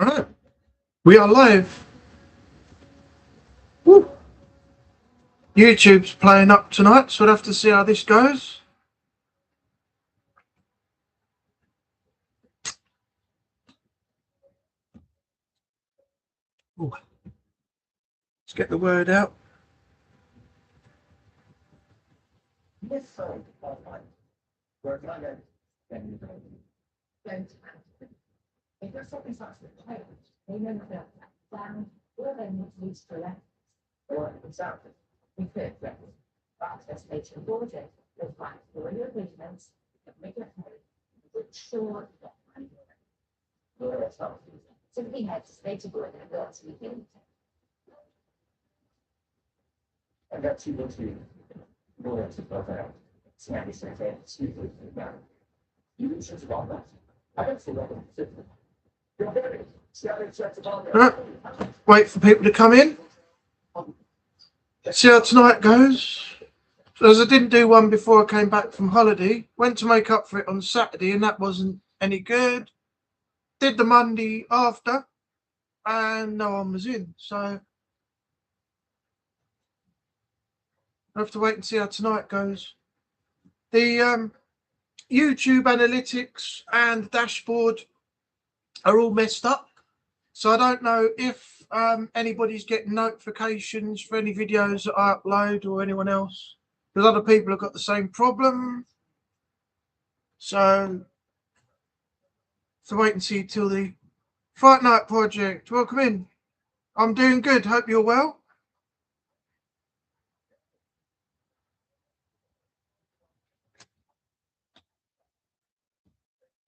All right, we are live. Woo. YouTube's playing up tonight, so we'll have to see how this goes. Ooh. Let's get the word out. Right. Wait for people to come in. See how tonight goes. As I didn't do one before I came back from holiday, went to make up for it on Saturday, and that wasn't any good. Did the Monday after, and no one was in. So I have to wait and see how tonight goes. The YouTube analytics and dashboard are all messed up, so I don't know if anybody's getting notifications for any videos that I upload or anyone else, because other people have got the same problem. So wait and see till the Fight Night Project. Welcome in. I'm doing good. Hope you're well.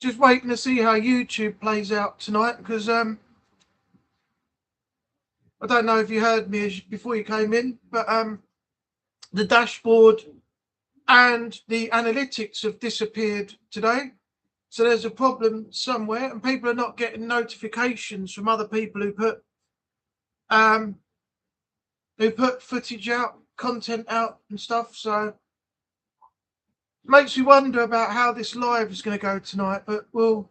Just waiting to see how YouTube plays out tonight, because I don't know if you heard me before you came in, but the dashboard and the analytics have disappeared today. So there's a problem somewhere, and people are not getting notifications from other people who put footage out, content out, and stuff. So makes me wonder about how this live is going to go tonight, but we'll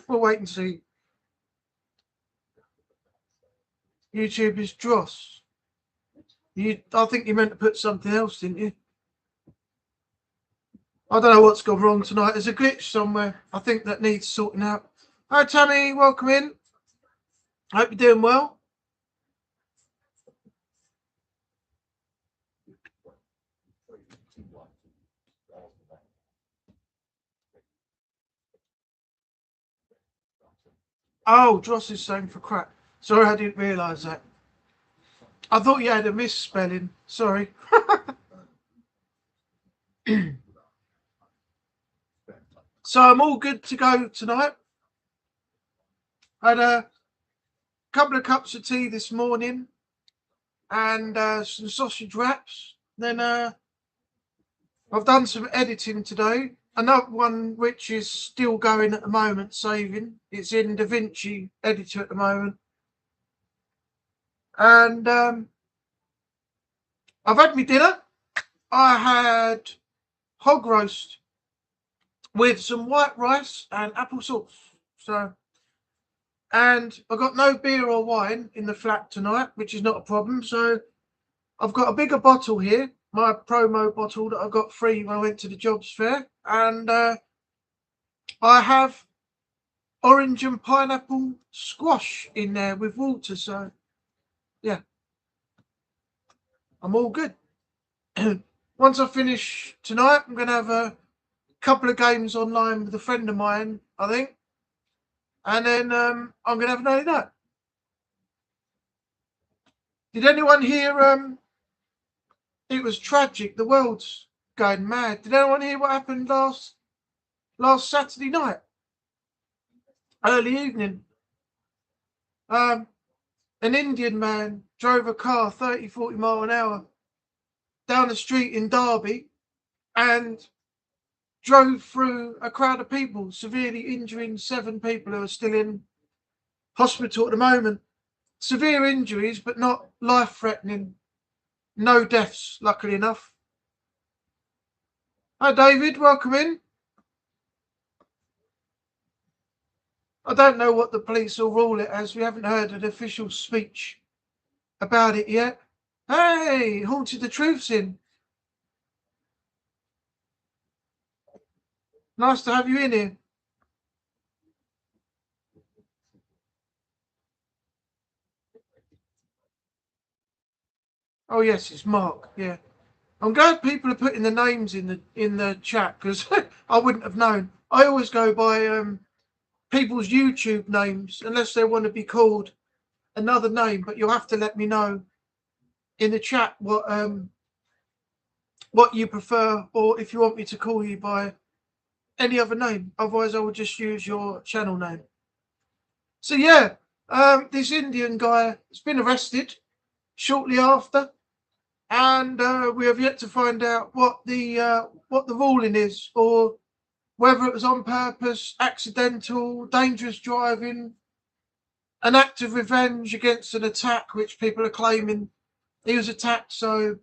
wait and see. YouTube is dross. I think you meant to put something else, didn't you? I don't know what's gone wrong tonight. There's a glitch somewhere. I think that needs sorting out. Hi, Tammy. Welcome in. Hope you're doing well. Oh, Dross is saying for crap. Sorry, I didn't realise that. I thought you had a misspelling. Sorry. So I'm all good to go tonight. I had a couple of cups of tea this morning and some sausage wraps. Then I've done some editing today. Another one which is still going at the moment, saving. It's in DaVinci Editor at the moment. And I've had my dinner. I had hog roast with some white rice and apple sauce. And I've got no beer or wine in the flat tonight, which is not a problem. So I've got a bigger bottle here, my promo bottle that I got free when I went to the jobs fair. And I have orange and pineapple squash in there with water. So, yeah, I'm all good. Once I finish tonight, I'm going to have a couple of games online with a friend of mine, I think. And then I'm going to have another night. Did anyone hear? It was tragic. The world's going mad. Did anyone hear what happened last Saturday night? Early evening. An Indian man drove a car 30, 40 mile an hour down the street in Derby and drove through a crowd of people, severely injuring 7 people who are still in hospital at the moment. Severe injuries, but not life-threatening. No deaths, luckily enough. Hi, David. Welcome in. I don't know what the police will rule it as. We haven't heard an official speech about it yet. Hey, Haunted the Truth's in. Nice to have you in here. Oh yes, it's Mark. Yeah, I'm glad people are putting the names in the chat, because I wouldn't have known. I always go by people's YouTube names unless they want to be called another name. But you'll have to let me know in the chat what you prefer, or if you want me to call you by any other name. Otherwise, I will just use your channel name. So yeah, this Indian guy has been arrested shortly after, and we have yet to find out what the ruling is, or whether it was on purpose, accidental, dangerous driving, an act of revenge against an attack, which people are claiming he was attacked, so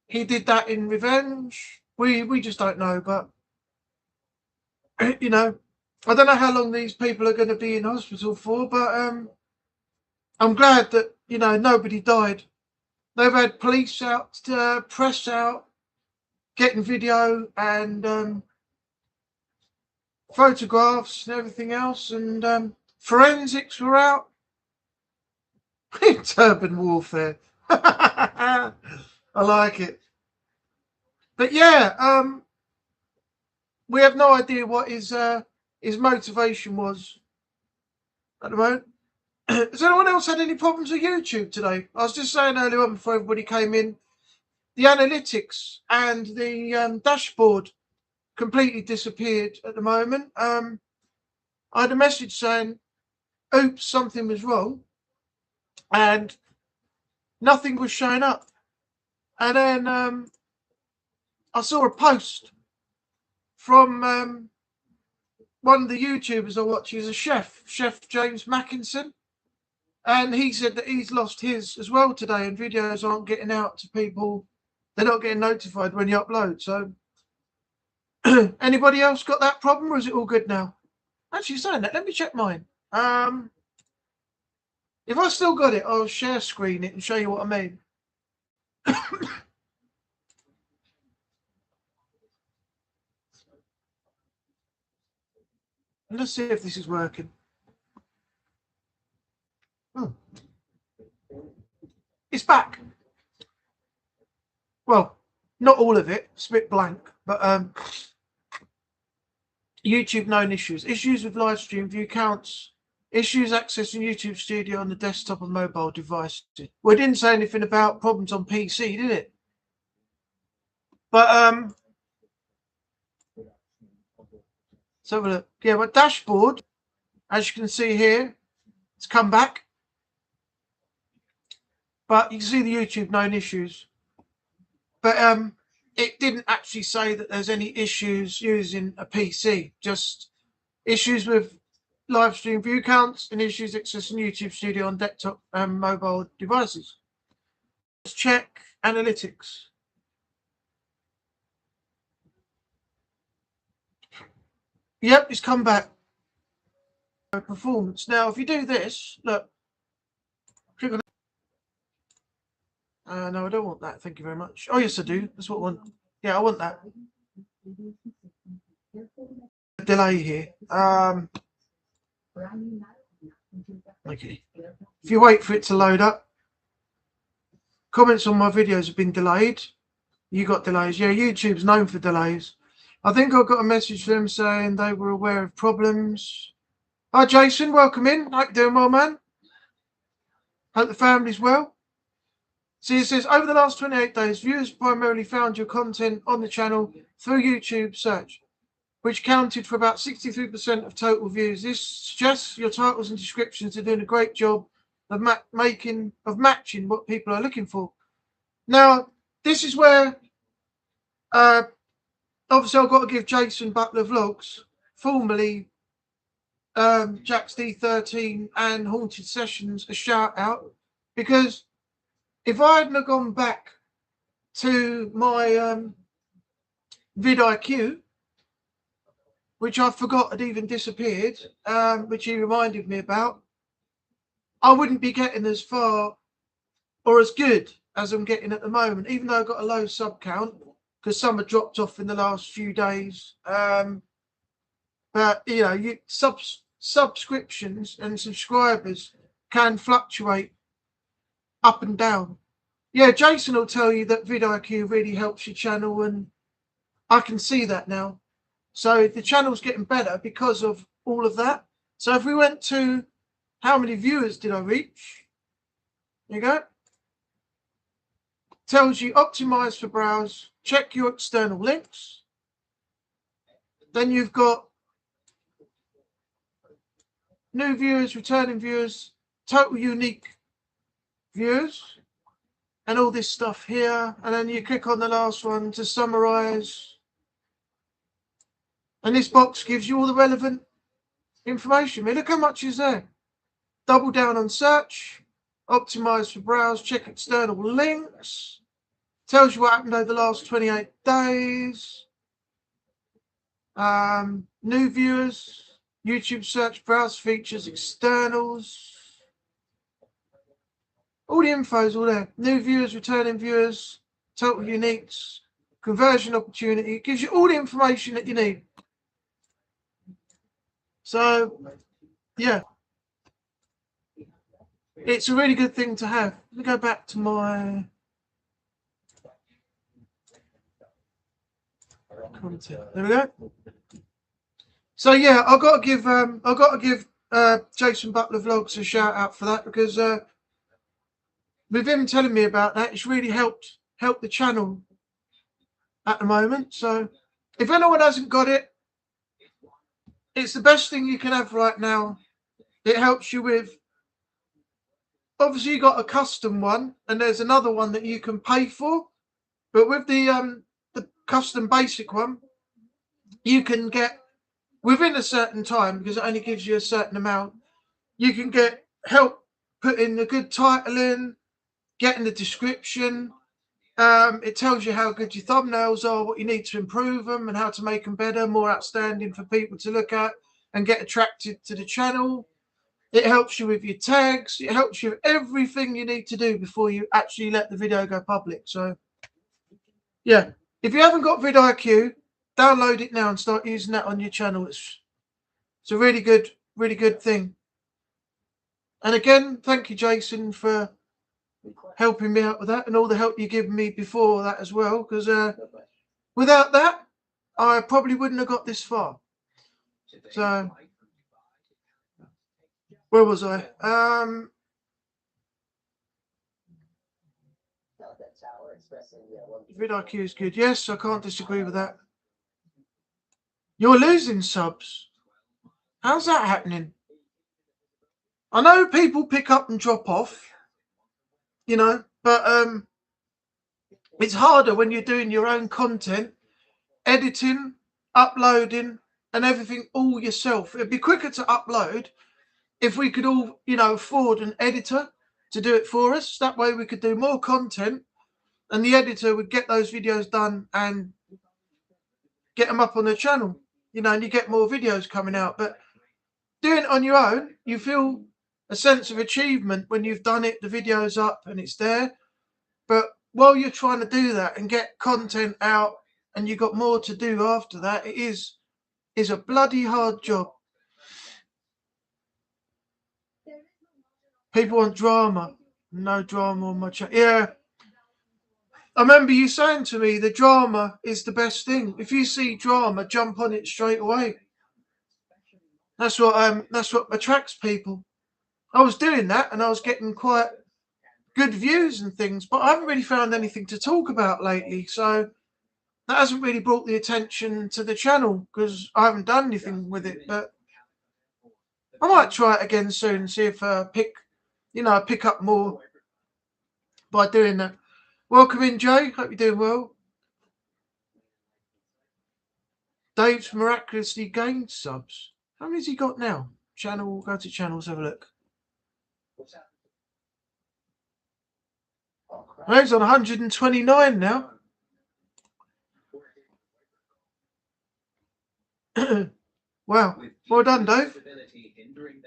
he did that in revenge. We just don't know, but you know, I don't know how long these people are going to be in hospital for, but I'm glad that, you know, nobody died. They've had police out, press out, getting video and photographs and everything else, and forensics were out. Turban warfare. I like it. But yeah, we have no idea what his motivation was at the moment. Has anyone else had any problems with YouTube today? I was just saying earlier on before everybody came in, the analytics and the dashboard completely disappeared at the moment. I had a message saying, oops, something was wrong, and nothing was showing up. And then I saw a post from one of the YouTubers I watch. He's a chef, Chef James Mackinson. And he said that he's lost his as well today, and videos aren't getting out to people. They're not getting notified when you upload. So anybody else got that problem, or is it all good now? Actually, saying that, let me check mine. If I still got it, I'll share screen it and show you what I mean. Let's see if this is working. Oh. It's back. Well, not all of it. It's a bit blank, but YouTube known issues. Issues with live stream view counts. Issues accessing YouTube Studio on the desktop and mobile devices. Well, it didn't say anything about problems on PC, did it? But let's have a look. Yeah, my dashboard, as you can see here, it's come back. But you can see the YouTube known issues. But it didn't actually say that there's any issues using a PC, just issues with live stream view counts and issues accessing YouTube Studio on desktop and mobile devices. Let's check analytics. Yep, it's come back. Performance. Now, if you do this, look. Click on. No, I don't want that. Thank you very much. Oh, yes, I do. That's what I want. Yeah, I want that. Delay here. Okay. If you wait for it to load up, comments on my videos have been delayed. You got delays. Yeah, YouTube's known for delays. I think I got a message from them saying they were aware of problems. Hi, Jason. Welcome in. Hope you're doing well, man. Hope the family's well. See, it says, over the last 28 days, viewers primarily found your content on the channel through YouTube search, which counted for about 63% of total views. This suggests your titles and descriptions are doing a great job of matching what people are looking for. Now, this is where, obviously, I've got to give Jason Butler Vlogs, formerly Jax D13 and Haunted Sessions, a shout out, because if I hadn't gone back to my vidIQ which I forgot had even disappeared, which he reminded me about, I wouldn't be getting as far or as good as I'm getting at the moment, even though I've got a low sub count because some have dropped off in the last few days. But you know, subscriptions and subscribers can fluctuate up and down. Yeah, Jason will tell you that vidIQ really helps your channel, and I can see that now. So the channel's getting better because of all of that. So if we went to how many viewers did I reach? There you go. Tells you optimize for browse, check your external links. Then you've got new viewers, returning viewers, total unique viewers, and all this stuff here. And then you click on the last one to summarize. And this box gives you all the relevant information. I mean, look how much is there. Double down on search, optimize for browse, check external links, tells you what happened over the last 28 days. New viewers, YouTube search, browse features, externals. All the info is all there. New viewers, returning viewers, total uniques, conversion opportunity. It gives you all the information that you need. So, yeah. It's a really good thing to have. Let me go back to my content. There we go. So yeah, I've got to give Jason Butler Vlogs a shout out for that, because with him telling me about that, it's really helped the channel at the moment. So if anyone hasn't got it, it's the best thing you can have right now. It helps you with, obviously you got a custom one, and there's another one that you can pay for. But with the custom basic one, you can get within a certain time, because it only gives you a certain amount. You can get help putting a good title in, getting the description. It tells you how good your thumbnails are, what you need to improve them, and how to make them better, more outstanding for people to look at and get attracted to the channel. It helps you with your tags. It helps you with everything you need to do before you actually let the video go public. So, yeah, if you haven't got vidIQ, download it now and start using that on your channel. It's a really good thing. And again, thank you, Jason, for helping me out with that, and all the help you given me before that as well, because without that, I probably wouldn't have got this far. So, where was I? vidIQ is good. Yes, I can't disagree with that. You're losing subs. How's that happening? I know people pick up and drop off, you know, but it's harder when you're doing your own content, editing, uploading, and everything all yourself. It'd be quicker to upload if we could all, you know, afford an editor to do it for us. That way we could do more content, and the editor would get those videos done and get them up on the channel, you know, and you get more videos coming out. But doing it on your own, you feel a sense of achievement when you've done it, the video's up and it's there. But while you're trying to do that and get content out, and you've got more to do after that, it is a bloody hard job. People want drama. No drama on my channel. Yeah. I remember you saying to me the drama is the best thing. If you see drama, jump on it straight away. That's what attracts people. I was doing that, and I was getting quite good views and things, but I haven't really found anything to talk about lately. So that hasn't really brought the attention to the channel, because I haven't done anything with it. But I might try it again soon and see if I pick up more by doing that. Welcome in, Jay. Hope you're doing well. Dave's miraculously gained subs. How many has he got now? Channel, go to channels, have a look. Well, he's on 129 now. Wow, well done, Dave.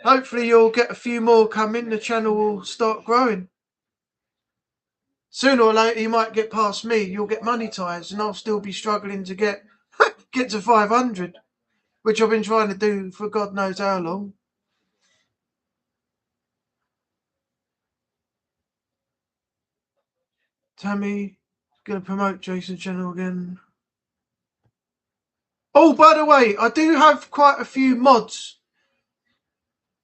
Hopefully you'll get a few more coming. The channel will start growing. Sooner or later you might get past me. You'll get monetized, and I'll still be struggling to get to 500, which I've been trying to do for God knows how long. Tammy, gonna promote Jason's channel again. Oh, by the way, I do have quite a few mods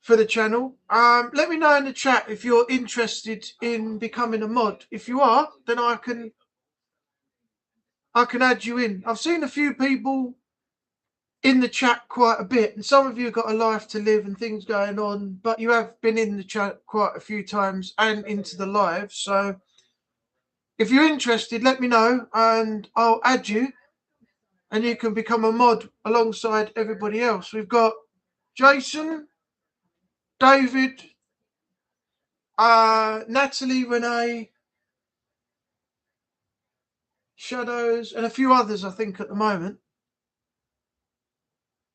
for the channel. Let me know in the chat if you're interested in becoming a mod. If you are, then I can add you in. I've seen a few people in the chat quite a bit, and some of you have got a life to live and things going on, but you have been in the chat quite a few times and into the live. So if you're interested, let me know and I'll add you, and you can become a mod alongside everybody else. We've got Jason, David, Natalie, Renee, Shadows, and a few others, I think, at the moment.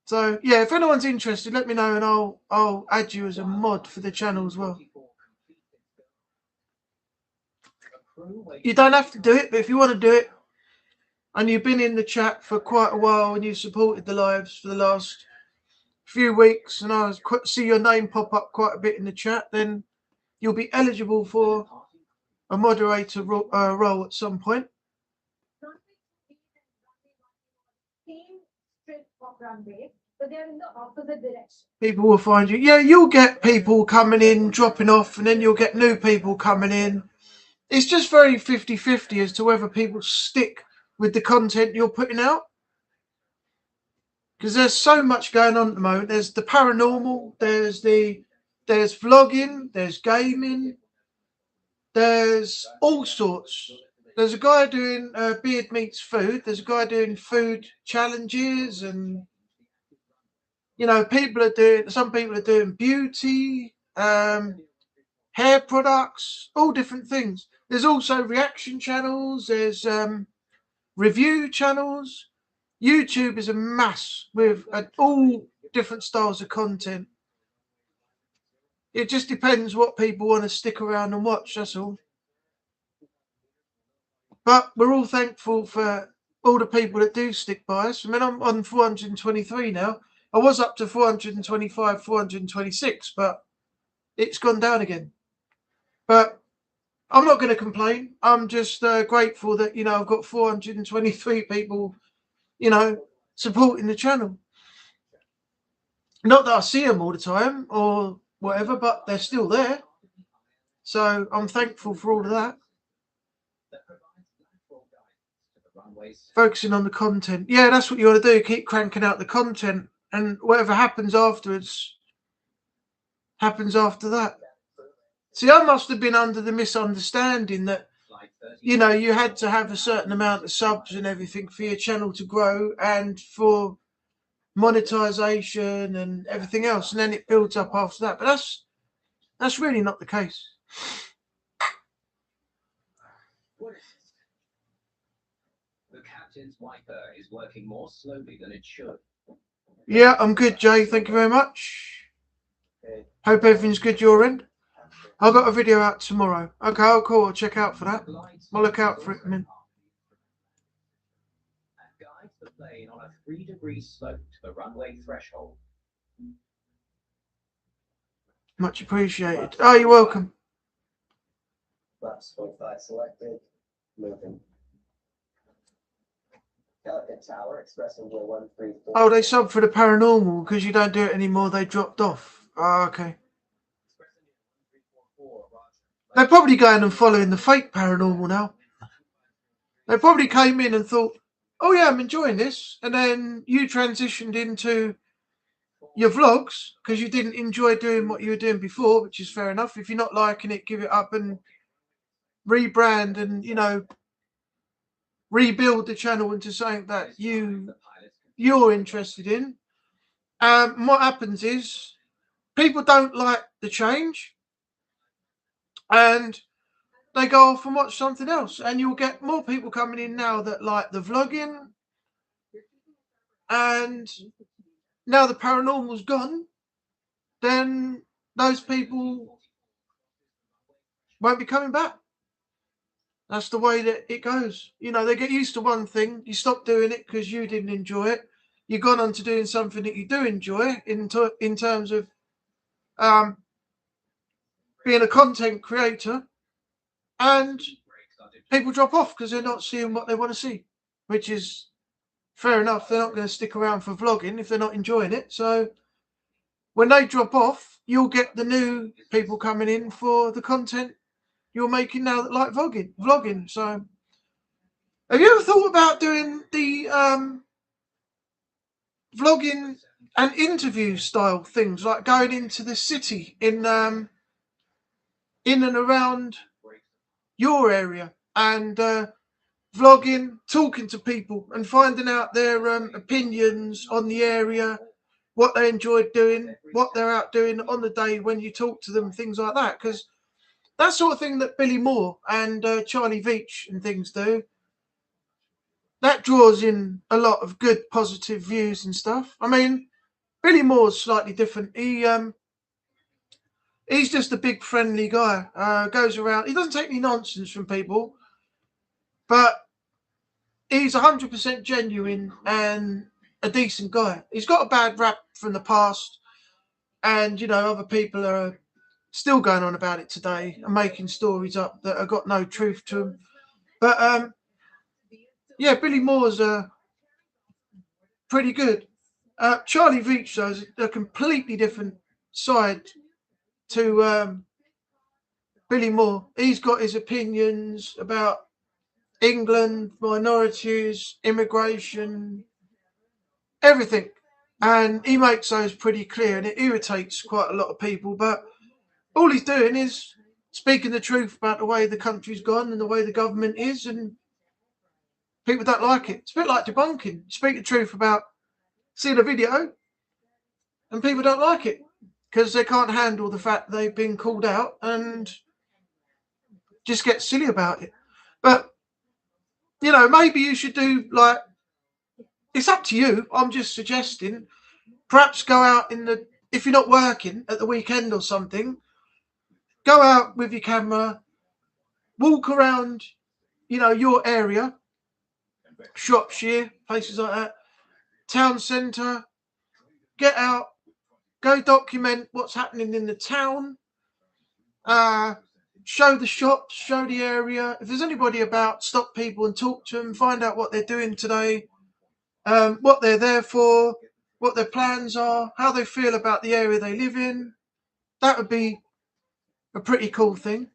So yeah, if anyone's interested, let me know and I'll add you as a mod for the channel as well. You don't have to do it, but if you want to do it, and you've been in the chat for quite a while and you've supported the lives for the last few weeks, and I see your name pop up quite a bit in the chat, then you'll be eligible for a moderator role at some point. But they're in the opposite direction. People will find you. Yeah, you'll get people coming in, dropping off, and then you'll get new people coming in. It's just very 50-50 as to whether people stick with the content you're putting out. Because there's so much going on at the moment. There's the paranormal, there's vlogging, there's gaming, there's all sorts. There's a guy doing Beard Meets Food. There's a guy doing food challenges, and some people are doing beauty, hair products, all different things. There's also reaction channels. There's review channels. YouTube is a mass with all different styles of content. It just depends what people want to stick around and watch, that's all. But we're all thankful for all the people that do stick by us. I mean, I'm on 423 now. I was up to 425, 426, but it's gone down again. But I'm not going to complain. I'm just grateful that, I've got 423 people, supporting the channel. Not that I see them all the time or whatever, but they're still there. So I'm thankful for all of that. Focusing on the content. Yeah, that's what you want to do. Keep cranking out the content, and whatever happens afterwards happens after that. See, I must have been under the misunderstanding that, you had to have a certain amount of subs and everything for your channel to grow and for monetization and everything else, and then it builds up after that. But that's really not the case. The captain's wiper is working more slowly than it should. Yeah, I'm good, Jay. Thank you very much. Hope everything's good your end. I've got a video out tomorrow. Okay, oh, cool. I'll check out for that. I'll look out for it. Guides the plane on a 3-degree slope to the runway threshold. Much appreciated. Oh, you're welcome. Flaps 45 selected. Moving. Tower, oh, they subbed for the paranormal because you don't do it anymore. They dropped off. Oh, okay. They're probably going and following the fake paranormal now. They probably came in and thought, oh yeah, I'm enjoying this. And then you transitioned into your vlogs because you didn't enjoy doing what you were doing before, which is fair enough. If you're not liking it, give it up and rebrand and, rebuild the channel into something that you're interested in. What happens is people don't like the change and they go off and watch something else, and you'll get more people coming in now that like the vlogging, and now the paranormal's gone, then those people won't be coming back. That's the way that it goes. You know, they get used to one thing, you stop doing it because you didn't enjoy it. You've gone on to doing something that you do enjoy in terms of being a content creator, and people drop off because they're not seeing what they want to see, which is fair enough. They're not going to stick around for vlogging if they're not enjoying it. So when they drop off, you'll get the new people coming in for the content you're making now that like vlogging. So have you ever thought about doing the vlogging and interview style things, like going into the city in and around your area and vlogging, talking to people and finding out their opinions on the area, what they enjoyed doing, what they're out doing on the day when you talk to them, things like that? Because that sort of thing that Billy Moore and Charlie Veitch and things do, that draws in a lot of good positive views and stuff. I mean, Billy Moore's slightly different. He's just a big friendly guy. Goes around. He doesn't take any nonsense from people, but he's 100% genuine and a decent guy. He's got a bad rap from the past, and you know, other people are still going on about it today and making stories up that have got no truth to them. But yeah, Billy Moore's pretty good. Charlie Veitch though is a completely different side to Billy Moore. He's got his opinions about England, minorities, immigration, everything. And he makes those pretty clear, and it irritates quite a lot of people. But all he's doing is speaking the truth about the way the country's gone and the way the government is, and people don't like it. It's a bit like debunking. Speak the truth about seeing a video, and people don't like it because they can't handle the fact they've been called out and just get silly about it. But, you know, maybe you should do, like, it's up to you. I'm just suggesting, perhaps go out if you're not working at the weekend or something, go out with your camera, walk around, you know, your area, Shropshire, places like that, town centre, get out, go document what's happening in the town, show the shops, show the area. If there's anybody about, stop people and talk to them, find out what they're doing today, what they're there for, what their plans are, how they feel about the area they live in. That would be a pretty cool thing.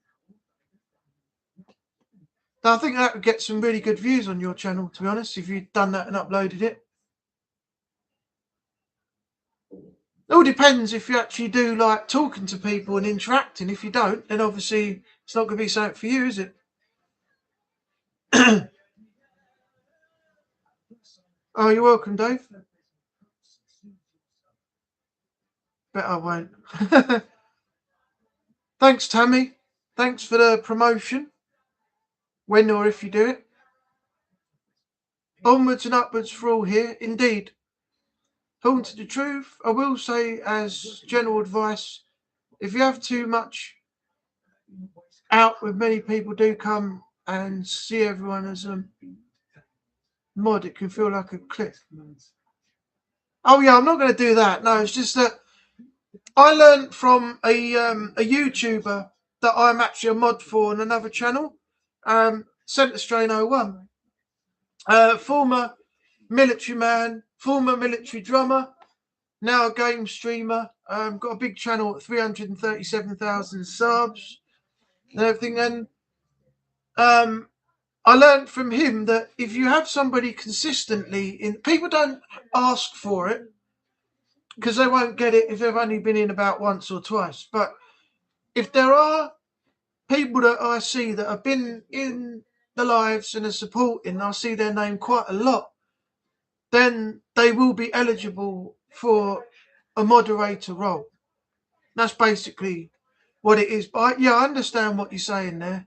Now, I think that would get some really good views on your channel, to be honest, if you'd done that and uploaded it. It all depends if you actually do like talking to people and interacting. If you don't, then obviously it's not going to be something for you, is it? Oh, you're welcome, Dave. Bet I won't. Thanks, Tammy. Thanks for the promotion. When or if you do it. Onwards and upwards for all here, indeed. Talking to the truth, I will say as general advice, if you have too much out with many people, do come and see everyone as a mod. It can feel like a clip. Oh yeah, I'm not going to do that. No, it's just that I learned from a YouTuber that I'm actually a mod for on another channel, Centre Strain 01. Former military man, former military drummer, now a game streamer. Got a big channel at 337,000 subs and everything. And I learned from him that if you have somebody consistently people don't ask for it because they won't get it if they've only been in about once or twice. But if there are people that I see that have been in the lives and are supporting, I see their name quite a lot, then they will be eligible for a moderator role. That's basically what it is. But yeah, I understand what you're saying there.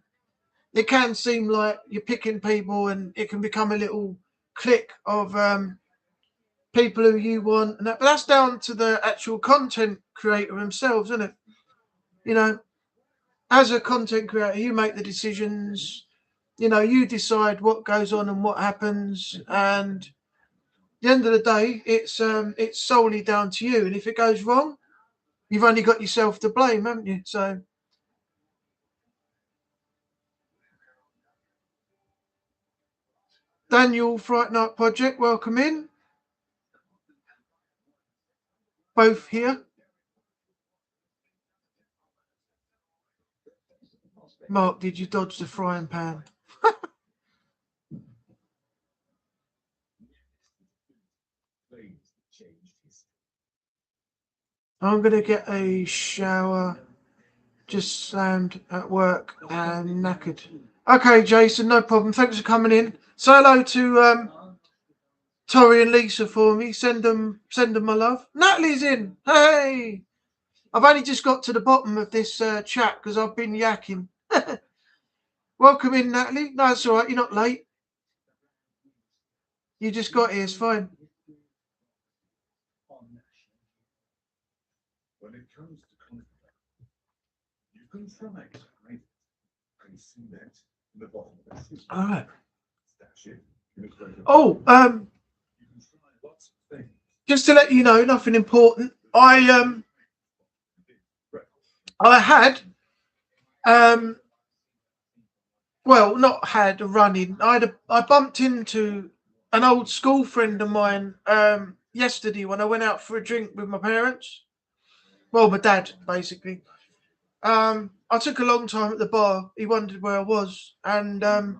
It can seem like you're picking people and it can become a little clique of people who you want, and that. But that's down to the actual content creator themselves, isn't it? You know, as a content creator, you make the decisions. You know, you decide what goes on and what happens, and at the end of the day, it's solely down to you. And if it goes wrong, you've only got yourself to blame, haven't you? So, Daniel, Fright Night Project, welcome in. Both here. Mark, did you dodge the frying pan? I'm going to get a shower. Just slammed at work and knackered. Okay, Jason, no problem. Thanks for coming in. Say hello to Tori and Lisa for me. Send them my love. Natalie's in. Hey, I've only just got to the bottom of this chat because I've been yakking. Welcome in, Natalie. No, it's all right. You're not late. You just got here. It's fine. When it comes to conflict, you can try to hide it and see that in the bottom of the soup. All right. Stash it. Oh, You can try lots of things. just to let you know, nothing important. I had well, not had a run-in. I bumped into an old school friend of mine yesterday when I went out for a drink with my parents. Well, my dad, basically. I took a long time at the bar. He wondered where I was, and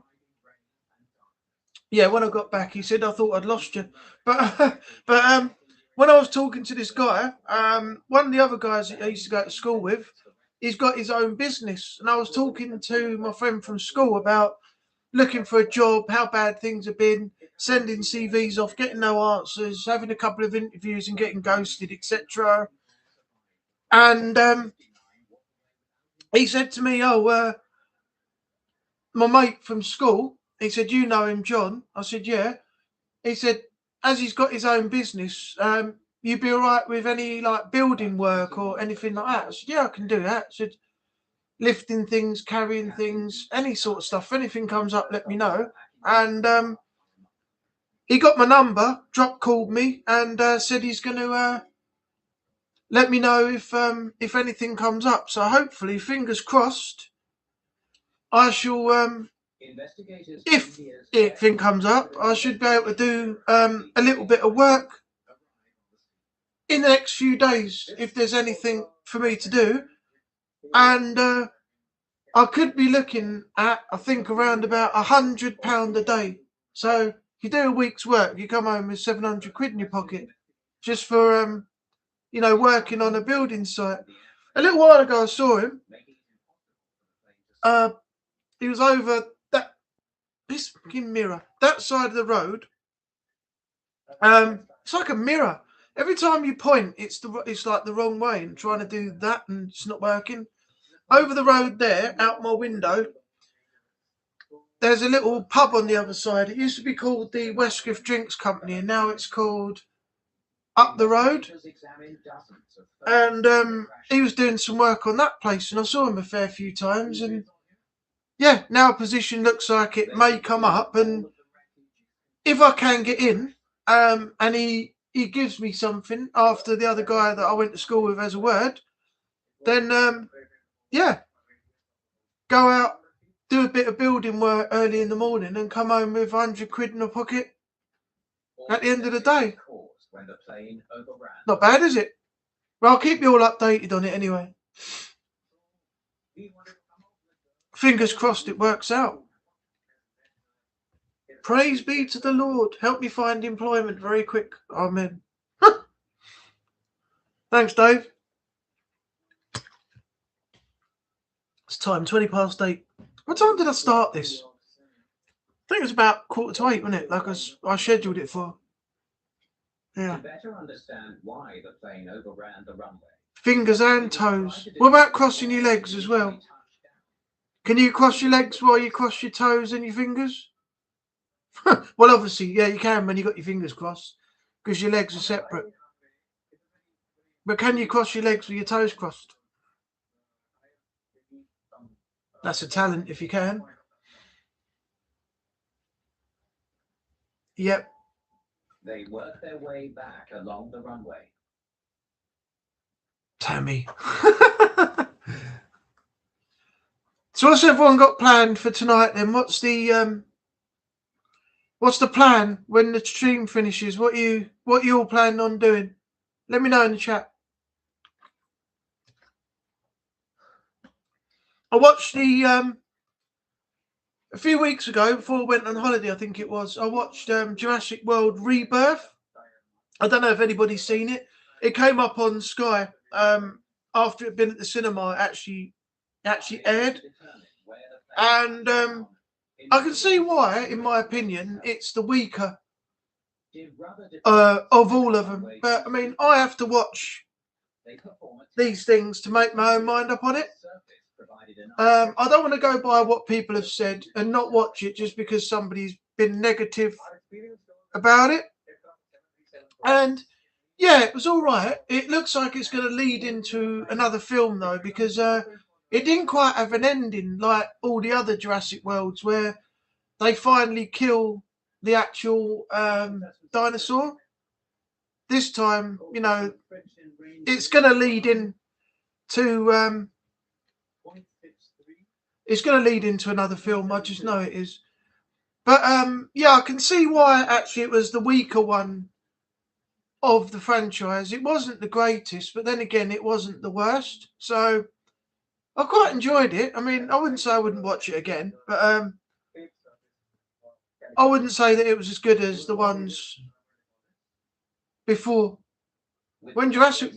yeah, when I got back, he said I thought I'd lost you. But when I was talking to this guy, one of the other guys that I used to go to school with, he's got his own business, and I was talking to my friend from school about looking for a job, how bad things have been, sending CVs off, getting no answers, having a couple of interviews and getting ghosted, etc. And he said to me, "Oh, my mate from school." He said, "You know him, John?" I said, "Yeah." He said, "As he's got his own business, you'd be all right with any like building work or anything like that?" I said, "Yeah, I can do that." I said, "Lifting things, carrying things, any sort of stuff. If anything comes up, let me know." And he got my number, called me, and said he's going to let me know if anything comes up. So hopefully, fingers crossed, I shall. If anything comes up, I should be able to do a little bit of work in the next few days if there's anything for me to do. And I could be looking at, I think, around about £100 a day. So if you do a week's work, you come home with 700 quid in your pocket just for working on a building site. A little while ago, I saw him. He was over this fucking mirror, that side of the road. It's like a mirror. Every time you point, it's like the wrong way, and trying to do that, and it's not working. Over the road there, out my window, there's a little pub on the other side. It used to be called the Westcliff Drinks Company, and now it's called Up the Road. And he was doing some work on that place, and I saw him a fair few times. And yeah, now position looks like it may come up, and if I can get in, and he gives me something after the other guy that I went to school with has a word, then yeah, go out, do a bit of building work early in the morning, and come home with 100 quid in my pocket at the end of the day. Not bad, is it? Well, I'll keep you all updated on it anyway. Fingers crossed it works out. Praise be to the Lord. Help me find employment very quick. Amen. Thanks, Dave. It's time, 8:20. What time did I start this? I think it was about 7:45, wasn't it? Like I scheduled it for. Yeah. To better understand why the plane overran the runway. Fingers and toes. What about crossing your legs as well? Can you cross your legs while you cross your toes and your fingers? Well, obviously, yeah, you can when you got your fingers crossed. because your legs are separate. But can you cross your legs with your toes crossed? That's a talent if you can. Yep. They work their way back along the runway. Tammy. So what's everyone got planned for tonight then? What's the plan when the stream finishes? What you all planning on doing? Let me know in the chat. I watched the a few weeks ago before I went on holiday, I think it was. I watched Jurassic World Rebirth. I don't know if anybody's seen it. It came up on Sky after it had been at the cinema. It actually aired, and I can see why, in my opinion, it's the weaker of all of them. But I mean, I have to watch these things to make my own mind up on it. I don't want to go by what people have said and not watch it just because somebody's been negative about it. And yeah, it was all right. It looks like it's going to lead into another film though, because it didn't quite have an ending like all the other Jurassic Worlds where they finally kill the actual dinosaur. This time, you know, it's going to lead in to it's going to lead into another film. I just know it is. But yeah, I can see why actually it was the weaker one of the franchise. It wasn't the greatest, but then again, it wasn't the worst. So I quite enjoyed it. I mean, I wouldn't say I wouldn't watch it again, but I wouldn't say that it was as good as the ones before. When Jurassic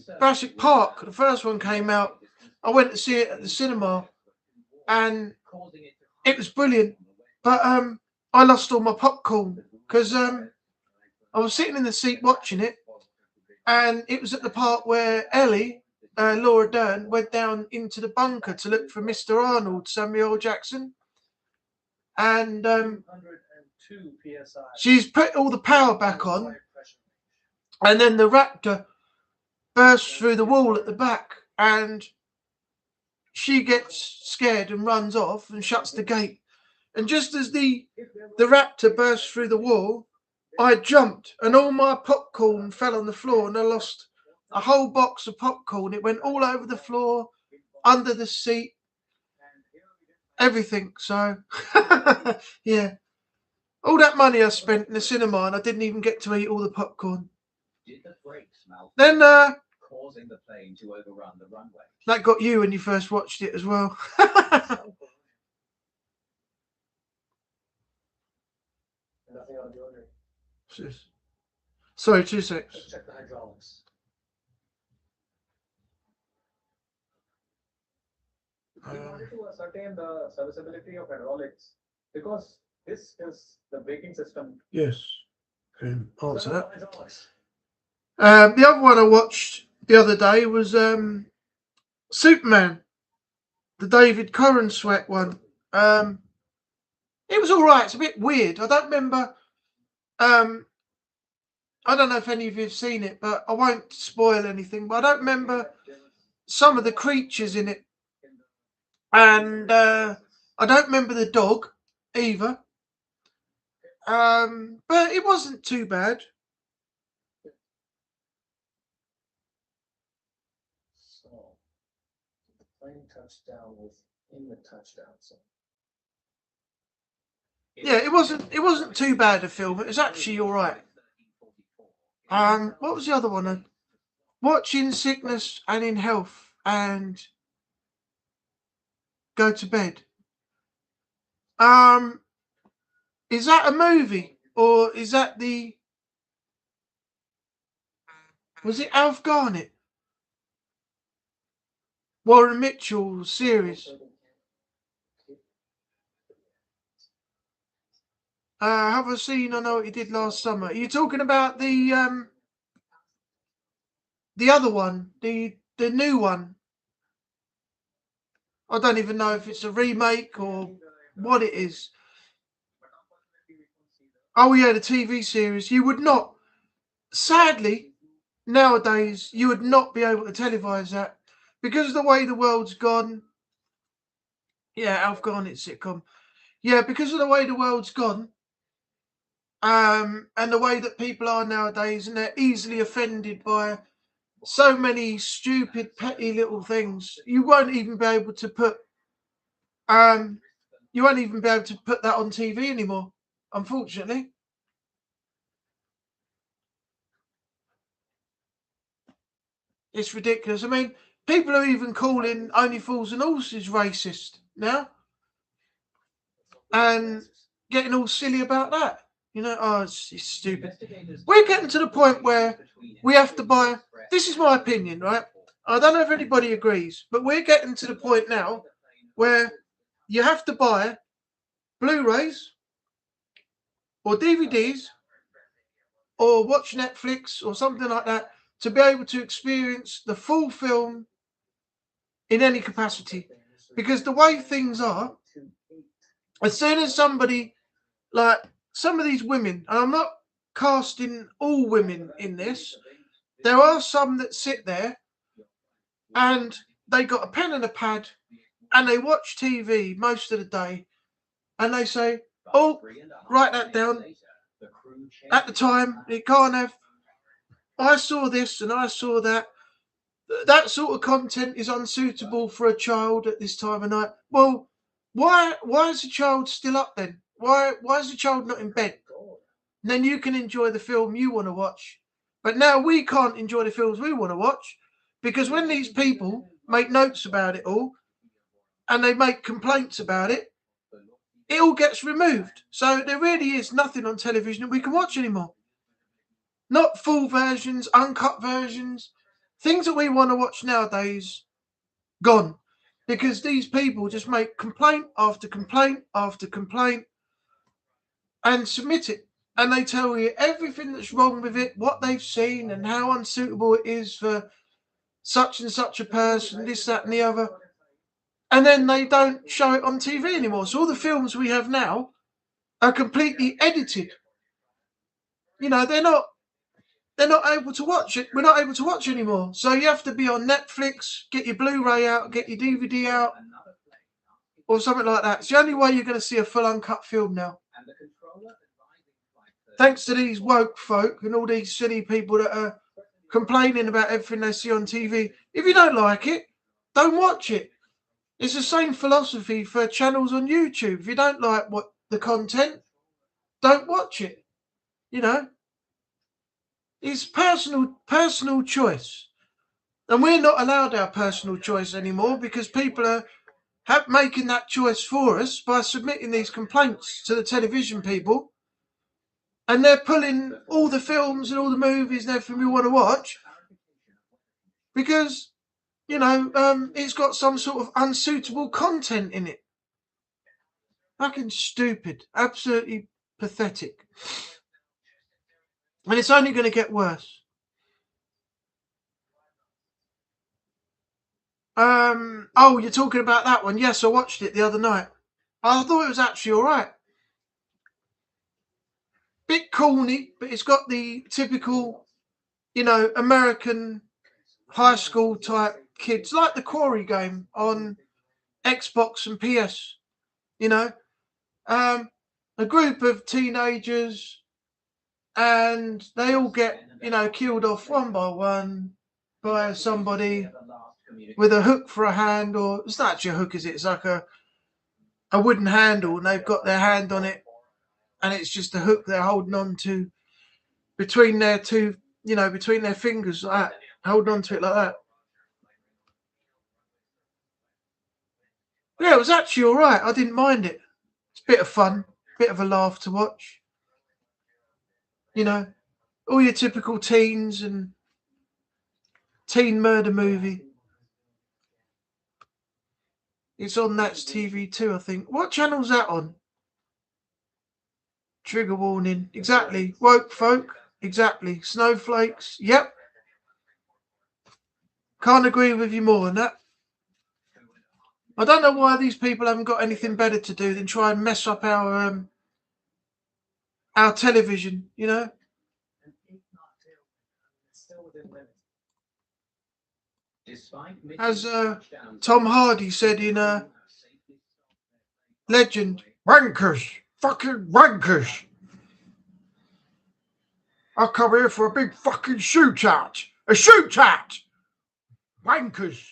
Park, the first one came out, I went to see it at the cinema, and it was brilliant. But I lost all my popcorn because I was sitting in the seat watching it, and it was at the part where Ellie, Laura Dern, went down into the bunker to look for Mr. Arnold, Samuel Jackson, and she's put all the power back on, and then the raptor bursts through the wall at the back, and she gets scared and runs off and shuts the gate. And just as the raptor burst through the wall, I jumped and all my popcorn fell on the floor, and I lost a whole box of popcorn. It went all over the floor, under the seat, everything. So yeah, all that money I spent in the cinema and I didn't even get to eat all the popcorn. Then causing the plane to overrun the runway. That got you when you first watched it as well. Sorry, 2 seconds. Let's check the hydraulics. We wanted to ascertain the serviceability of hydraulics because this is the braking system. Yes. Answer that. The other one I watched the other day was Superman, the David Corenswet one. It was all right. It's a bit weird. I don't remember. I don't know if any of you have seen it, but I won't spoil anything. But I don't remember some of the creatures in it, and I don't remember the dog either. But it wasn't too bad. So the plane touched down within the touchdown zone. Yeah, it wasn't too bad a film. It was actually all right. What was the other one? Watch in Sickness and in Health and Go to Bed. Is that a movie or is that was it Alf Garnett? Warren Mitchell series. Have I seen? I know what he did last summer. Are you talking about the other one, the new one? I don't even know if it's a remake or what it is. Oh yeah, the TV series. You would not sadly, nowadays, you would not be able to televise that because of the way the world's gone. Yeah, Alf Garnett sitcom. Yeah, because of the way the world's gone, and the way that people are nowadays, and they're easily offended by so many stupid, petty little things. You won't even be able to put that on TV anymore, unfortunately. It's ridiculous. I mean, people are even calling Only Fools and Horses racist now, and getting all silly about that. You know, oh, it's stupid. We're getting to the point where we have to buy. This is my opinion, right? I don't know if anybody agrees, but we're getting to the point now where you have to buy Blu-rays or DVDs or watch Netflix or something like that to be able to experience the full film in any capacity. Because the way things are, as soon as somebody, like some of these women, and I'm not casting all women in this, there are some that sit there and they got a pen and a pad and they watch TV most of the day and they say, oh, write that down. At the time, it can't have, I saw this and I saw that. That sort of content is unsuitable for a child at this time of night. Well, why is the child still up then? Why is the child not in bed? And then you can enjoy the film you want to watch. But now we can't enjoy the films we want to watch because when these people make notes about it all and they make complaints about it, it all gets removed. So there really is nothing on television that we can watch anymore. Not full versions, uncut versions. Things that we want to watch nowadays, gone. Because these people just make complaint after complaint after complaint and submit it. And they tell you everything that's wrong with it, what they've seen, and how unsuitable it is for such and such a person, this, that, and the other. And then they don't show it on TV anymore. So all the films we have now are completely edited. You know, they're not able to watch it. We're not able to watch anymore. So you have to be on Netflix, get your Blu-ray out, get your DVD out, or something like that. It's the only way you're going to see a full uncut film now. Thanks to these woke folk and all these silly people that are complaining about everything they see on TV. If you don't like it, don't watch it. It's the same philosophy for channels on YouTube. If you don't like what the content, don't watch it. You know, it's personal choice, and we're not allowed our personal choice anymore because people are making that choice for us by submitting these complaints to the television people, and they're pulling all the films and all the movies and everything we want to watch because, you know, it's got some sort of unsuitable content in it. Fucking stupid. Absolutely pathetic. And it's only going to get worse. Oh, you're talking about that one? Yes, I watched it the other night. I thought it was actually all right. Bit corny, but it's got the typical, you know, American high school type kids, like the Quarry game on Xbox and PS. You know, a group of teenagers, and they all get, you know, killed off one by one by somebody with a hook for a hand, or it's not actually a hook, is it? It's like a wooden handle, and they've got their hand on it, and it's just a hook they're holding on to between their two, you know, between their fingers, like that, holding on to it like that. Yeah, it was actually all right. I didn't mind it. It's a bit of fun, bit of a laugh to watch. You know, all your typical teens and teen murder movie. It's on That's TV too, I think. What channel's that on? Trigger warning. Exactly. Woke folk. Exactly. Snowflakes. Yep. Can't agree with you more on that. I don't know why these people haven't got anything better to do than try and mess up our television, you know. As Tom Hardy said in Legend, wankers, fucking wankers. I come here for a big fucking shootout. A shootout! Wankers.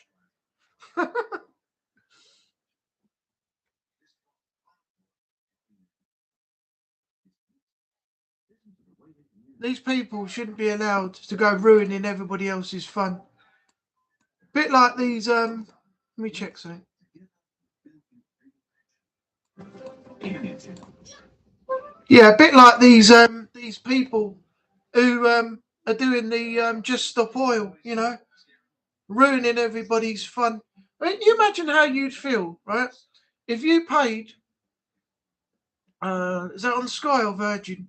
These people shouldn't be allowed to go ruining everybody else's fun. Bit like these, let me check something. Yeah, a bit like these people who are doing the Just Stop Oil, you know, ruining everybody's fun. I mean, you imagine how you'd feel, right? If you paid, is that on Sky or Virgin?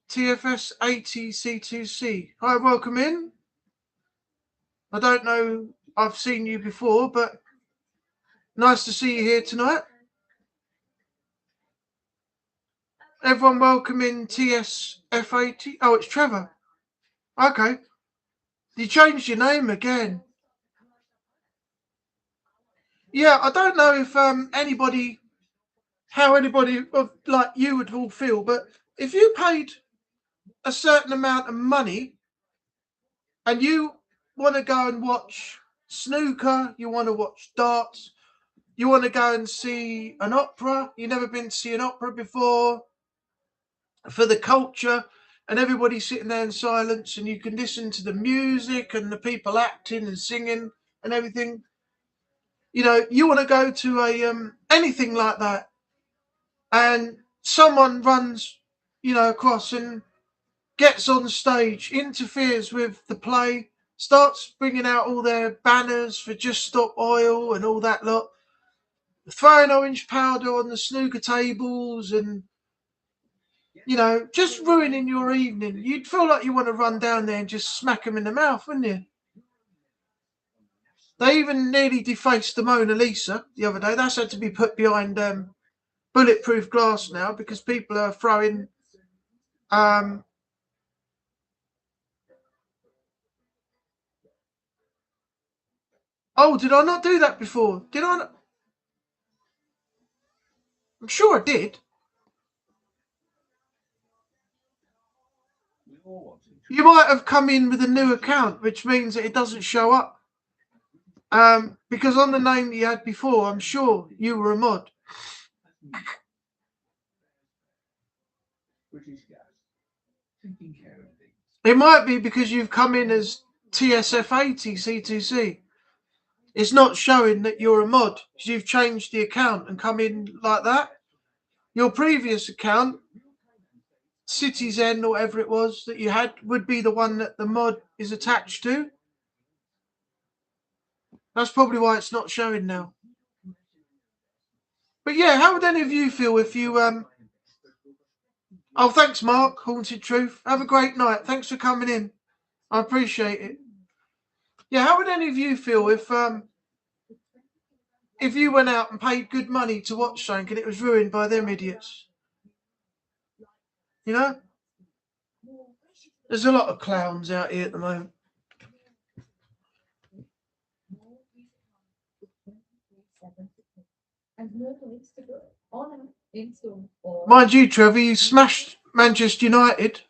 TFS 80C2C. Hi, welcome in. I don't know, I've seen you before, but nice to see you here tonight. Everyone welcome in TSF80. Oh, it's Trevor. Okay. You changed your name again. Yeah, I don't know if how anybody like you would all feel, but if you paid a certain amount of money and you want to go and watch snooker, you want to watch darts, you want to go and see an opera, you've never been to see an opera before, for the culture, and everybody's sitting there in silence and you can listen to the music and the people acting and singing and everything. You know, you want to go to a anything like that, and someone runs, you know, across and gets on stage, interferes with the play, starts bringing out all their banners for Just Stop Oil and all that lot, throwing orange powder on the snooker tables and, you know, just ruining your evening. You'd feel like you want to run down there and just smack them in the mouth, wouldn't you? They even nearly defaced the Mona Lisa the other day. That's had to be put behind bulletproof glass now because people are throwing oh, did I not do that before? Did I not? I'm sure I did. You might have come in with a new account, which means that it doesn't show up. Because on the name that you had before, I'm sure you were a mod. It might be because you've come in as TSF80 C2C. It's not showing that you're a mod because you've changed the account and come in like that. Your previous account, Citizen or whatever it was that you had, would be the one that the mod is attached to. That's probably why it's not showing now. But yeah, how would any of you feel if you oh, thanks, Mark, Haunted Truth. Have a great night. Thanks for coming in. I appreciate it. Yeah, how would any of you feel if you went out and paid good money to watch something and it was ruined by them idiots? You know? There's a lot of clowns out here at the moment. Mind you, Trevor, you smashed Manchester United.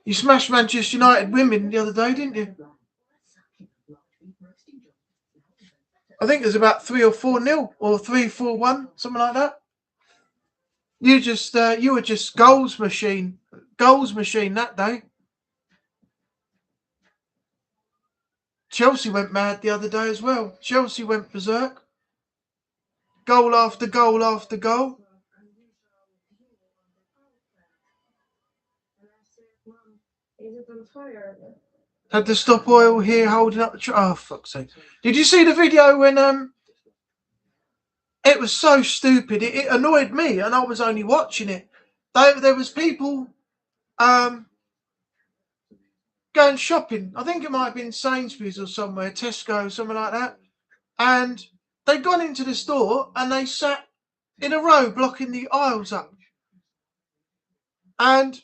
You smashed Manchester United women the other day, didn't you? I think it was about 3 or 4-0 or 3-4-1, something like that. You were just goals machine that day. Chelsea went mad the other day as well. Chelsea went berserk. Goal after goal after goal. Had the Stop Oil here holding up the oh, fuck's sake. Did you see the video when it was so stupid, it annoyed me and I was only watching it. There was people going shopping. I think it might have been Sainsbury's or somewhere, Tesco, something like that. And they'd gone into the store and they sat in a row blocking the aisles up. And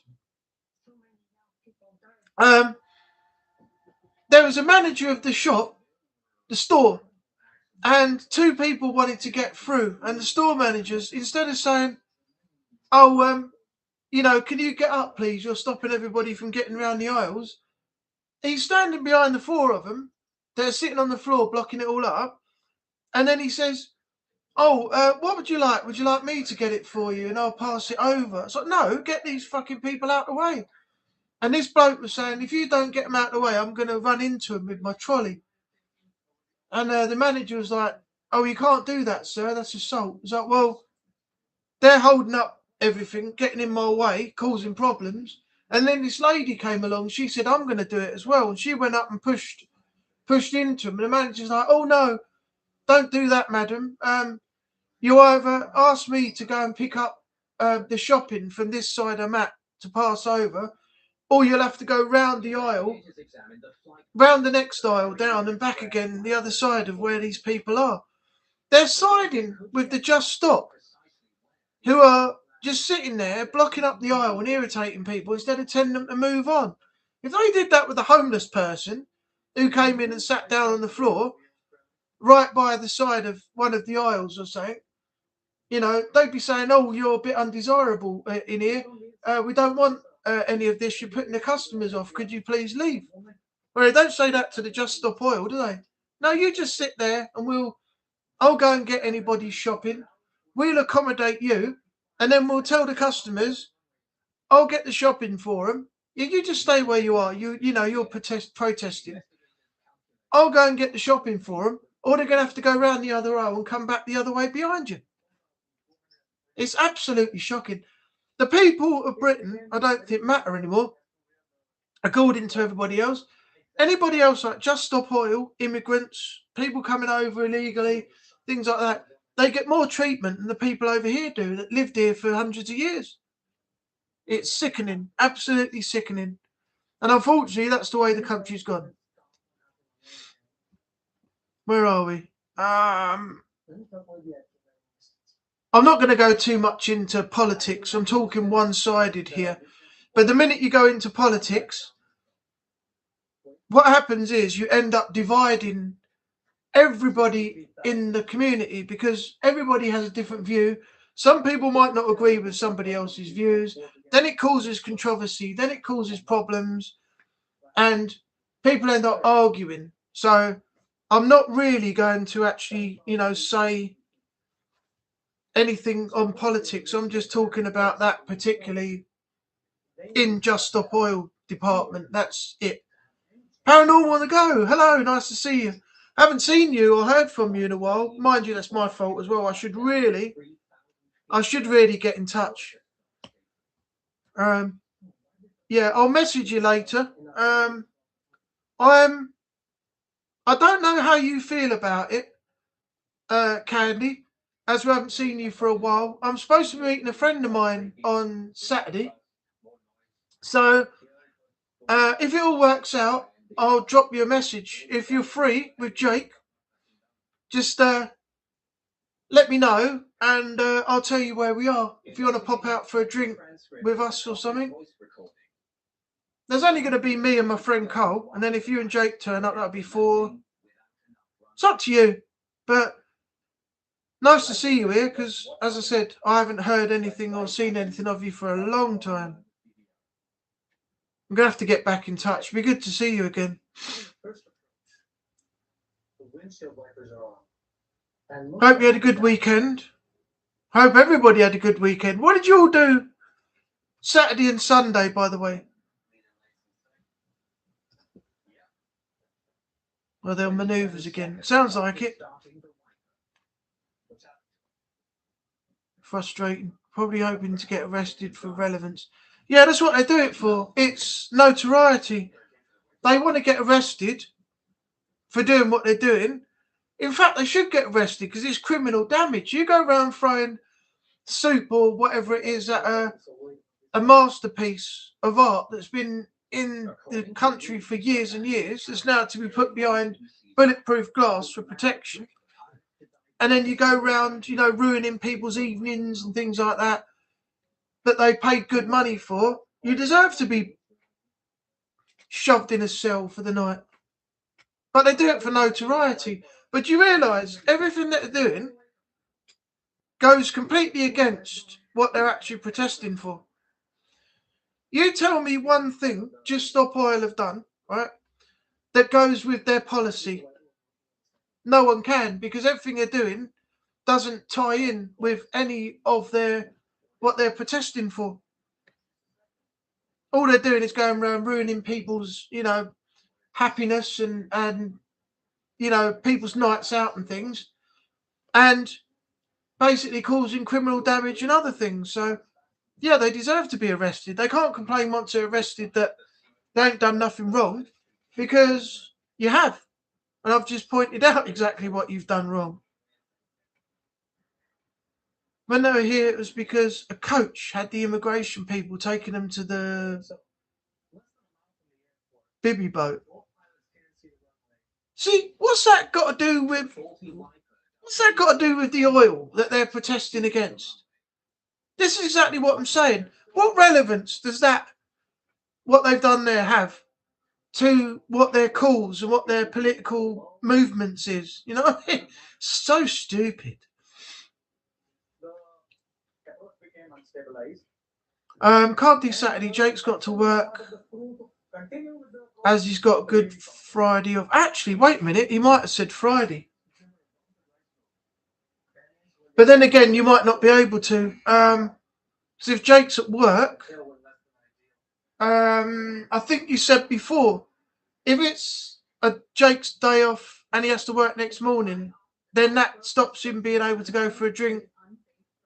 there was a manager of the shop, the store, and two people wanted to get through. And the store managers, instead of saying, "Oh, can you get up, please? You're stopping everybody from getting around the aisles." He's standing behind the four of them. They're sitting on the floor, blocking it all up. And then he says, "Oh, what would you like? Would you like me to get it for you and I'll pass it over?" It's like, no, get these fucking people out of the way. And this bloke was saying, "If you don't get them out of the way, I'm going to run into them with my trolley." And the manager was like, "Oh, you can't do that, sir. That's assault." It's like, well, they're holding up everything, getting in my way, causing problems. And then this lady came along. She said, "I'm going to do it as well." And she went up and pushed into him. And the manager's like, "Oh, no, don't do that, madam. You either ask me to go and pick up the shopping from this side of Matt to pass over, or you'll have to go round the aisle, round the next aisle down and back again the other side of where these people are." They're siding with the Just Stop, who are just sitting there blocking up the aisle and irritating people instead of telling them to move on. If they did that with a homeless person who came in and sat down on the floor right by the side of one of the aisles or something, they'd be saying, "Oh, you're a bit undesirable in here. We don't want any of this. You're putting the customers off. Could you please leave?" Well, they don't say that to the Just Stop Oil, do they? No, you just sit there and I'll go and get anybody shopping. We'll accommodate you, and then we'll tell the customers, "I'll get the shopping for them. You just stay where you are. You're protesting. I'll go and get the shopping for them, or they're going to have to go round the other aisle and come back the other way behind you." It's absolutely shocking. The people of Britain, I don't think, matter anymore, according to everybody else. Anybody else, like Just Stop Oil, immigrants, people coming over illegally, things like that, they get more treatment than the people over here do that lived here for hundreds of years. It's sickening, absolutely sickening. And unfortunately, that's the way the country's gone. Where are we? I'm not going to go too much into politics. I'm talking one-sided here. But the minute you go into politics, what happens is you end up dividing everybody in the community because everybody has a different view. Some people might not agree with somebody else's views. Then it causes controversy. Then it causes problems. And people end up arguing. So I'm not really going to actually, say anything on politics. I'm just talking about that particularly in Just Stop Oil department. That's it. Paranormal on the go. Hello, nice to see you. Haven't seen you or heard from you in a while. Mind you, that's my fault as well. I should really get in touch. Yeah, I'll message you later. I don't know how you feel about it, Candy, as we haven't seen you for a while. I'm supposed to be meeting a friend of mine on Saturday. So, if it all works out, I'll drop you a message. If you're free with Jake, just let me know and I'll tell you where we are. If you want to pop out for a drink with us or something. There's only going to be me and my friend Cole, and then if you and Jake turn up, that'll be 4. It's up to you. But nice to see you here because, as I said, I haven't heard anything or seen anything of you for a long time. I'm going to have to get back in touch. It'd be good to see you again. Hope you had a good weekend. Hope everybody had a good weekend. What did you all do Saturday and Sunday, by the way? Well, they'll manoeuvres again. Sounds like it. Frustrating. Probably hoping to get arrested for relevance. Yeah, that's what they do it for. It's notoriety. They want to get arrested for doing what they're doing. In fact, they should get arrested because it's criminal damage. You go around throwing soup or whatever it is at a masterpiece of art that's been in the country for years and years, that's now to be put behind bulletproof glass for protection. And then you go around, ruining people's evenings and things like that. that they paid good money for, you deserve to be shoved in a cell for the night. But they do it for notoriety. But you realise everything that they're doing goes completely against what they're actually protesting for. You tell me one thing Just Stop Oil have done, right, that goes with their policy. No one can, because everything they're doing doesn't tie in with any of what they're protesting for. All they're doing is going around ruining people's, happiness and people's nights out and things, and basically causing criminal damage and other things. So, yeah, they deserve to be arrested. They can't complain once they're arrested that they ain't done nothing wrong, because you have. And I've just pointed out exactly what you've done wrong. When they were here, it was because a coach had the immigration people taking them to the Bibby boat. See, what's that got to do with the oil that they're protesting against? This is exactly what I'm saying. What relevance does what they've done there, have to what their cause and what their political movements is? You know what I mean? So stupid. Can't do Saturday. Jake's got to work, as he's got Good Friday off. Actually, wait a minute. He might have said Friday. But then again, you might not be able to. So if Jake's at work, I think you said before, if it's a Jake's day off and he has to work next morning, then that stops him being able to go for a drink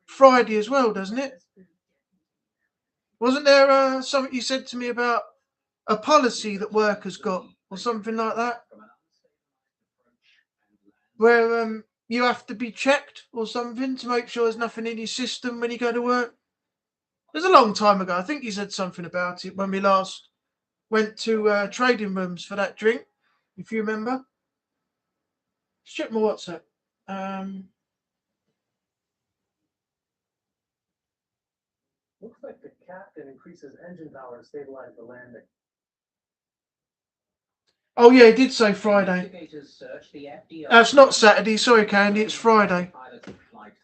Friday as well, doesn't it? Wasn't there something you said to me about a policy that work has got, or something like that, where you have to be checked or something to make sure there's nothing in your system when you go to work? It was a long time ago. I think you said something about it when we last went to trading rooms for that drink, if you remember. Let's check my WhatsApp. Looks like the captain increases engine power to stabilize the landing. Oh yeah, he did say Friday. It's not Saturday, sorry Candy, it's Friday.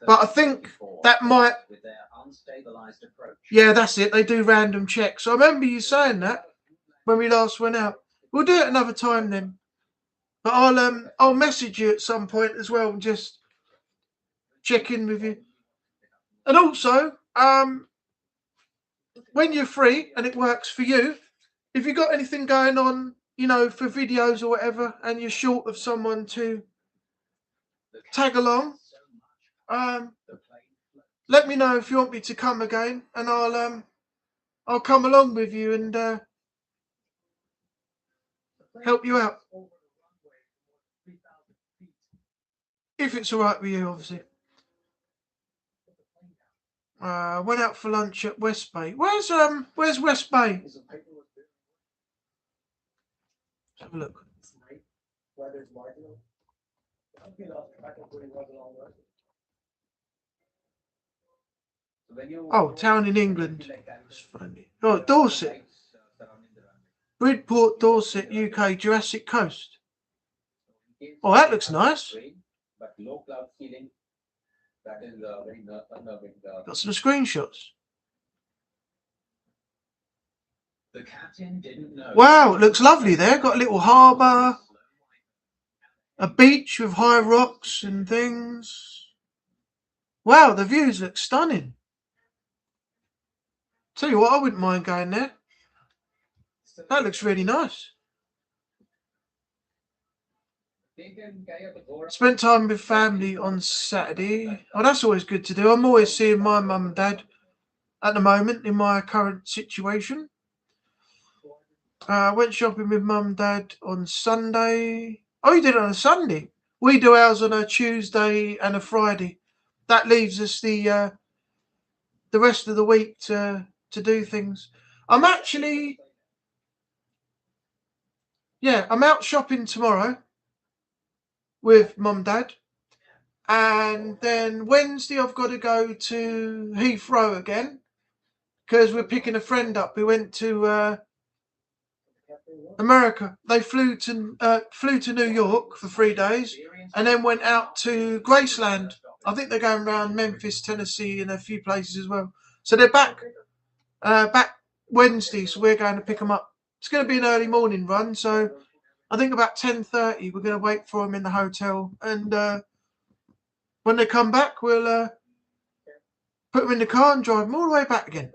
But I think that might... Yeah, that's it, they do random checks. I remember you saying that when we last went out. We'll do it another time then. But I'll message you at some point as well and just check in with you. And also, when you're free and it works for you, if you've got anything going on, for videos or whatever, and you're short of someone to tag along, let me know if you want me to come again, and I'll come along with you and help you out. If it's all right with you, obviously. Went out for lunch at West Bay. Where's West Bay? Let's have a look. Oh, town in England. That's funny. Oh, Dorset. Bridport, Dorset, UK, Jurassic Coast. Oh, that looks nice. Got some screenshots. Wow, it looks lovely there. Got a little harbour, a beach with high rocks and things. Wow, the views look stunning. Tell you what, I wouldn't mind going there. That looks really nice. Spent time with family on Saturday. Oh, that's always good to do. I'm always seeing my mum and dad at the moment in my current situation. Went shopping with mum and dad on Sunday. Oh, you did it on a Sunday? We do ours on a Tuesday and a Friday. That leaves us the rest of the week to do things. I'm out shopping tomorrow with mum and dad. And then Wednesday I've got to go to Heathrow again because we're picking a friend up who went to America. They flew to New York for 3 days and then went out to Graceland. I think they're going around Memphis, Tennessee, and a few places as well. So they're back Wednesday. So we're going to pick them up. It's going to be an early morning run. So I think about 10:30. We're going to wait for them in the hotel, and when they come back, we'll put them in the car and drive them all the way back again.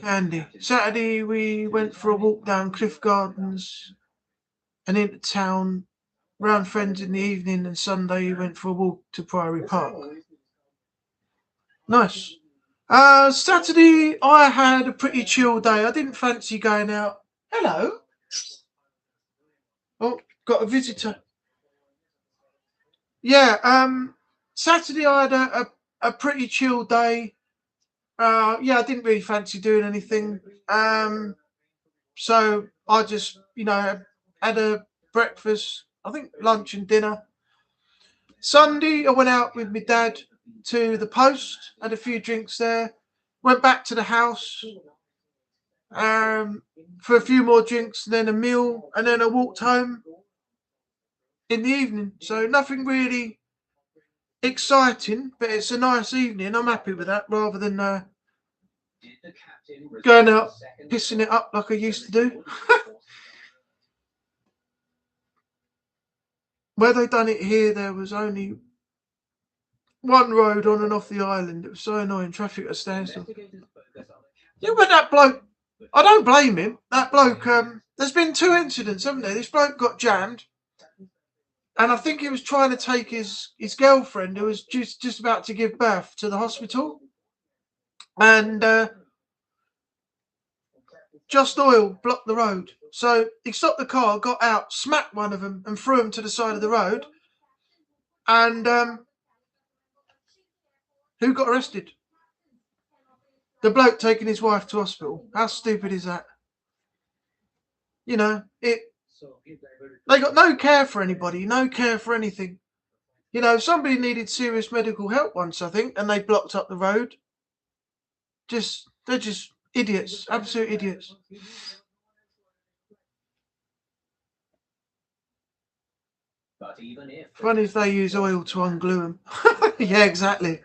Candy. Saturday we went for a walk down Cliff Gardens and into town, round friends in the evening, and Sunday we went for a walk to Priory Park. Nice. Saturday I had a pretty chill day. I didn't fancy going out. Hello. Oh, got a visitor. Yeah, Saturday I had a pretty chill day. Yeah, I didn't really fancy doing anything. So I just, had a breakfast, I think lunch and dinner. Sunday I went out with my dad to the Post, had a few drinks there, went back to the house for a few more drinks, and then a meal, and then I walked home in the evening. So nothing really exciting, but it's a nice evening. I'm happy with that, rather than going out pissing it up like I used to do. Where they done it here, there was only one road on and off the island. It was so annoying, traffic at a standstill. Yeah, but that bloke, I don't blame him. That bloke, there's been 2 incidents, haven't there? This bloke got jammed, and I think he was trying to take his girlfriend, who was just about to give birth, to the hospital. And Just Oil blocked the road. So he stopped the car, got out, smacked one of them, and threw him to the side of the road. And who got arrested? The bloke taking his wife to hospital. How stupid is that? They got no care for anybody, no care for anything. Somebody needed serious medical help once, I think, and they blocked up the road. They're just idiots, absolute idiots. Funny if they use oil to unglue them. Yeah, exactly.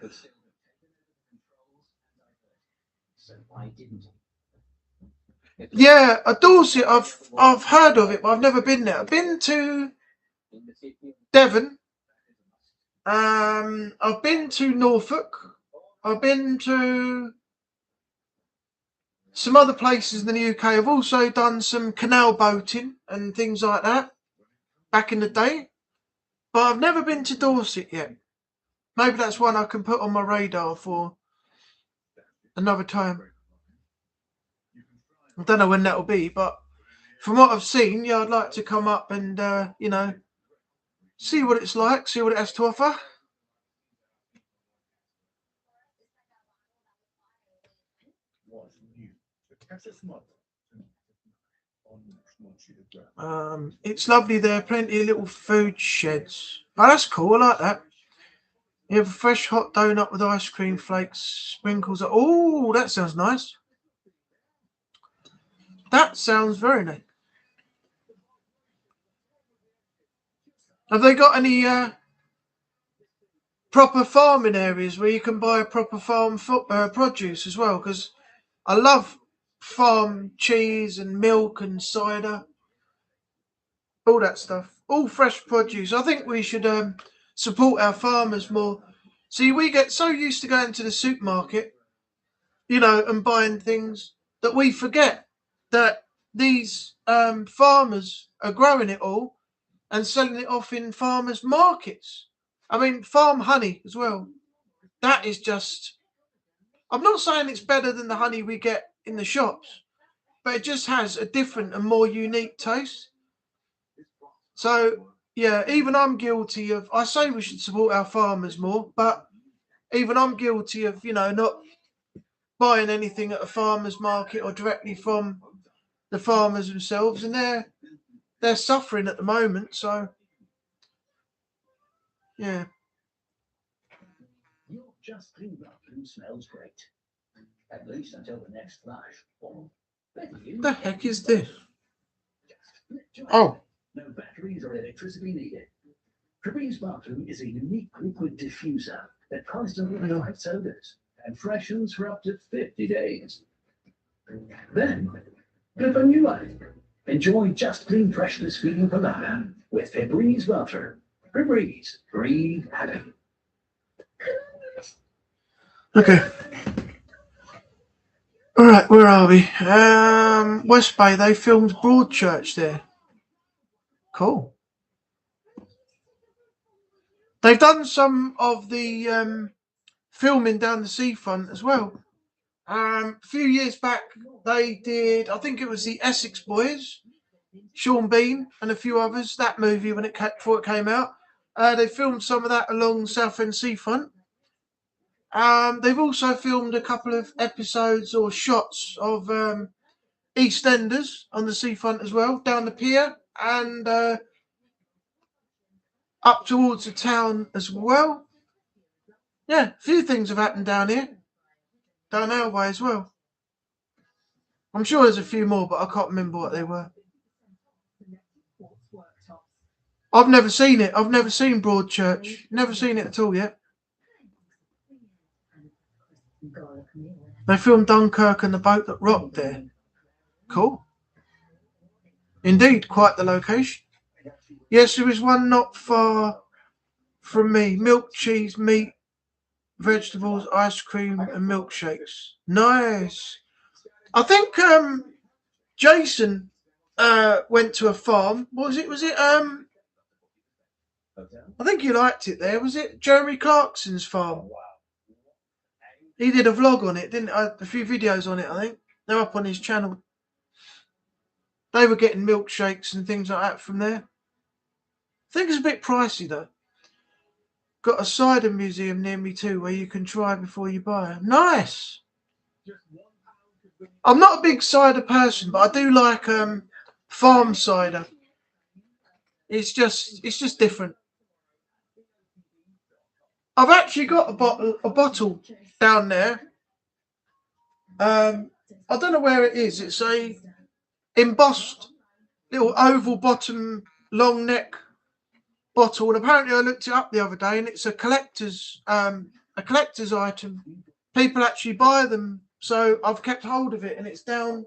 Yeah, a Dorset, I've heard of it, but I've never been there. I've been to Devon. I've been to Norfolk. I've been to some other places in the UK. I've also done some canal boating and things like that back in the day. But I've never been to Dorset yet. Maybe that's one I can put on my radar for another time. I don't know when that'll be, but from what I've seen, yeah, I'd like to come up and, see what it's like, see what it has to offer. It's lovely there, plenty of little food sheds. Oh, that's cool, I like that. You have a fresh hot donut with ice cream flakes, sprinkles. Oh, that sounds nice. That sounds very nice. Have they got any proper farming areas where you can buy a proper farm produce as well? Because I love farm cheese and milk and cider, all that stuff, all fresh produce. I think we should support our farmers more. See, we get so used to going to the supermarket, and buying things, that we forget that these farmers are growing it all and selling it off in farmers' markets. I mean, farm honey as well. That is just, I'm not saying it's better than the honey we get in the shops, but it just has a different and more unique taste. So, yeah, even I'm guilty of, I say we should support our farmers more, but even I'm guilty of, not buying anything at a farmer's market or directly from the farmers themselves, and they're suffering at the moment. So Yeah. Your Just Clean bathroom smells great. At least until the next flush. Or better yet, The heck is this? just Oh. no batteries or electricity needed. Febreze Bathroom is a unique liquid diffuser that constantly fights odors and freshens for up to 50 days. Then, give a new life. Enjoy Just Clean freshness feeling for life with Febreze Bathroom. Febreze, breathe happy. Okay. Alright, where are we? West Bay, they filmed Broadchurch there. Cool. They've done some of the filming down the seafront as well. A few years back, they did, I think it was the Essex Boys, Sean Bean and a few others, that movie before it came out. They filmed some of that along Southend Seafront. They've also filmed a couple of episodes or shots of EastEnders on the seafront as well, down the pier and up towards the town as well. Yeah, a few things have happened down here, down our way as well. I'm sure there's a few more, but I can't remember what they were. I've never seen it. I've never seen Broadchurch. Never seen it at all yet. They filmed Dunkirk and the boat that rocked there. Cool. Indeed, quite the location. Yes, there is one not far from me. Milk, cheese, meat, vegetables, ice cream and milkshakes. Nice. I think Jason went to a farm. What was it? Was it I think you liked it there. Was it Jeremy Clarkson's farm? He did a vlog on it, didn't he? A few videos on it, I think. They're up on his channel. They were getting milkshakes and things like that from there. I think it's a bit pricey though. Got a cider museum near me too where you can try before you buy. Nice. I'm not a big cider person, but I do like farm cider. It's just different. I've actually got a bottle down there. I don't know where it is. It's a embossed little oval bottom, long neck bottle, and apparently I looked it up the other day, and it's a collector's item. People actually buy them, so I've kept hold of it, and it's down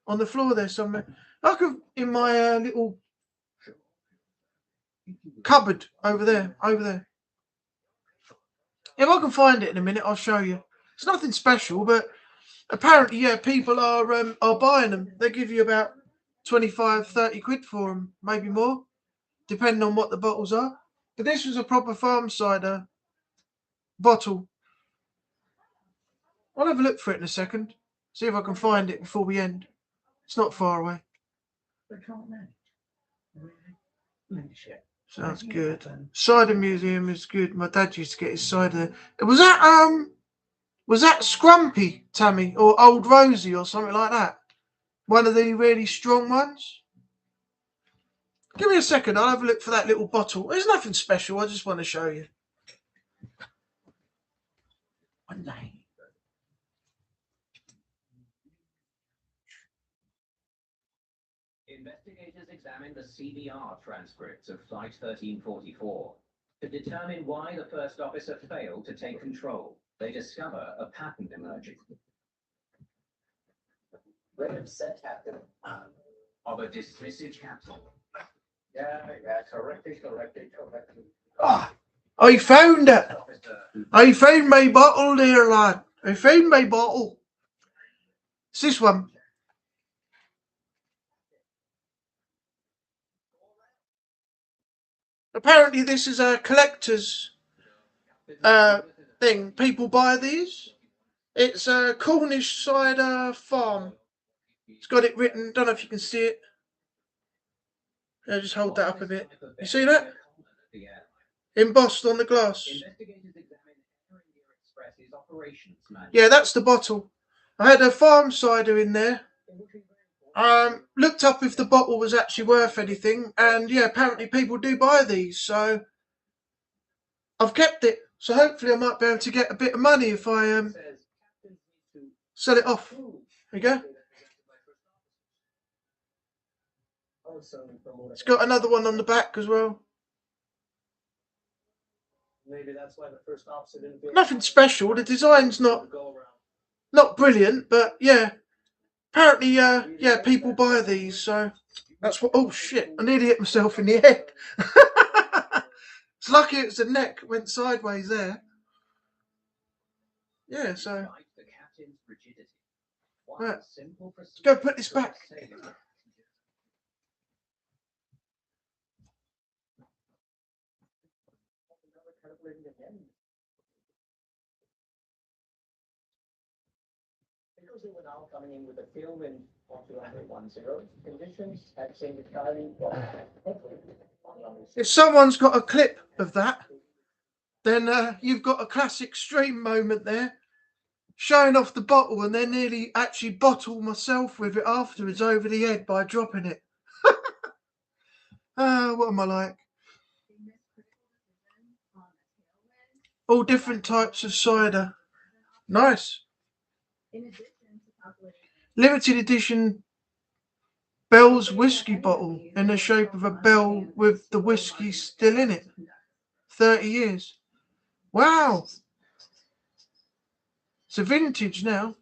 on the floor there somewhere. Like in my little cupboard over there. If I can find it in a minute, I'll show you. It's nothing special, but apparently, yeah, people are buying them. They give you about 25, 30 quid for them, maybe more, depending on what the bottles are. But this was a proper farm cider bottle. I'll have a look for it in a second. See if I can find it before we end. It's not far away. Sounds good. Cider museum is good. My dad used to get his cider. Was that Scrumpy, Tammy, or Old Rosie or something like that? One of the really strong ones? Give me a second, I'll have a look for that little bottle. There's nothing special, I just want to show you. One day. Investigators examined the CBR transcripts of Flight 1344 to determine why the first officer failed to take control. They discover a pattern emerging. Very upset, Captain. Of a dismissive captain. Yeah, correctly. Ah, I found it. I found my bottle there, lad. I found my bottle. It's this one. Apparently this is a collector's thing. People buy these. It's a Cornish cider farm. It's got it written. Don't know if you can see it. I'll just hold that up a bit. You see that? Embossed on the glass. Yeah, that's the bottle. I had a farm cider in there. Looked up if the bottle was actually worth anything, and yeah, apparently people do buy these. So I've kept it, so hopefully I might be able to get a bit of money if I sell it off. There you go. It's got another one on the back as well. Maybe that's why the first officer didn't feel Nothing special. The design's not brilliant, but yeah. Apparently, yeah, people buy these, so that's what. Oh shit! I nearly hit myself in the head. It's lucky it's the neck went sideways there. Yeah, so right. Let's go put this back. Coming in with a film in 4110 conditions at St. Charlie. If someone's got a clip of that, then you've got a classic stream moment there, showing off the bottle, and then nearly actually bottle myself with it afterwards over the head by dropping it. What am I like? All different types of cider. Nice. Limited edition Bell's whiskey bottle in the shape of a bell with the whiskey still in it. 30 years. Wow. It's a vintage now.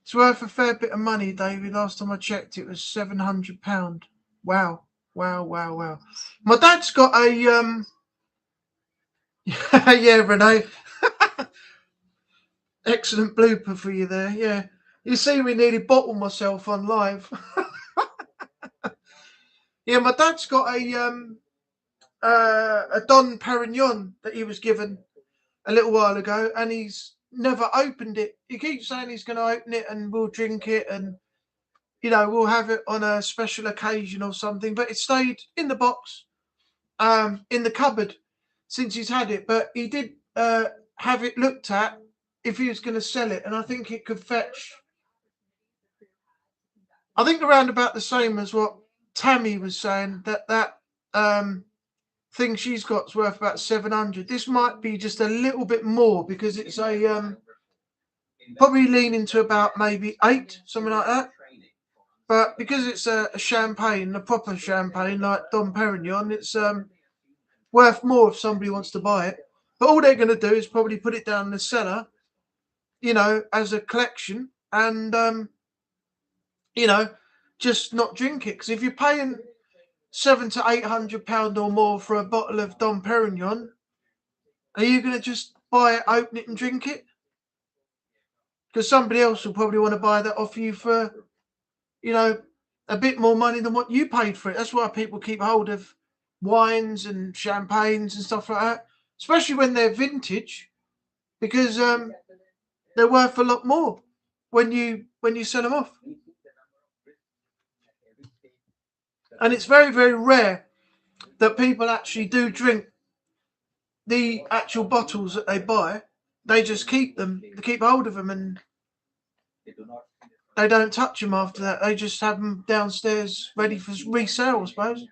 It's worth a fair bit of money, David. Last time I checked, it was £700. Wow. Wow, wow, wow. My dad's got a yeah, Renee. Excellent blooper for you there. Yeah. You see me nearly bottle myself on live. Yeah, my dad's got a Dom Perignon that he was given a little while ago, and he's never opened it. He keeps saying he's going to open it and we'll drink it, and you know, we'll have it on a special occasion or something, but it stayed in the box, in the cupboard since he's had it. But he did have it looked at if he was going to sell it, and I think it could fetch, I think, around about the same as what Tammy was saying, that thing she's got's worth about 700. This might be just a little bit more because it's a probably leaning to about maybe 8, something like that. But because it's a champagne, a proper champagne like Dom Perignon, it's worth more if somebody wants to buy it. But all they're going to do is probably put it down in the cellar, you know, as a collection, and you know, just not drink it. Because if you're paying £700 to £800 or more for a bottle of Dom Perignon, are you going to just buy it, open it, and drink it? Because somebody else will probably want to buy that off you for, you know, a bit more money than what you paid for it. That's why people keep hold of wines and champagnes and stuff like that, especially when they're vintage, because they're worth a lot more when you sell them off. And it's very, very rare that people actually do drink the actual bottles that they buy. They just keep them, they keep hold of them, and they don't touch them after that. They just have them downstairs ready for resale, I suppose.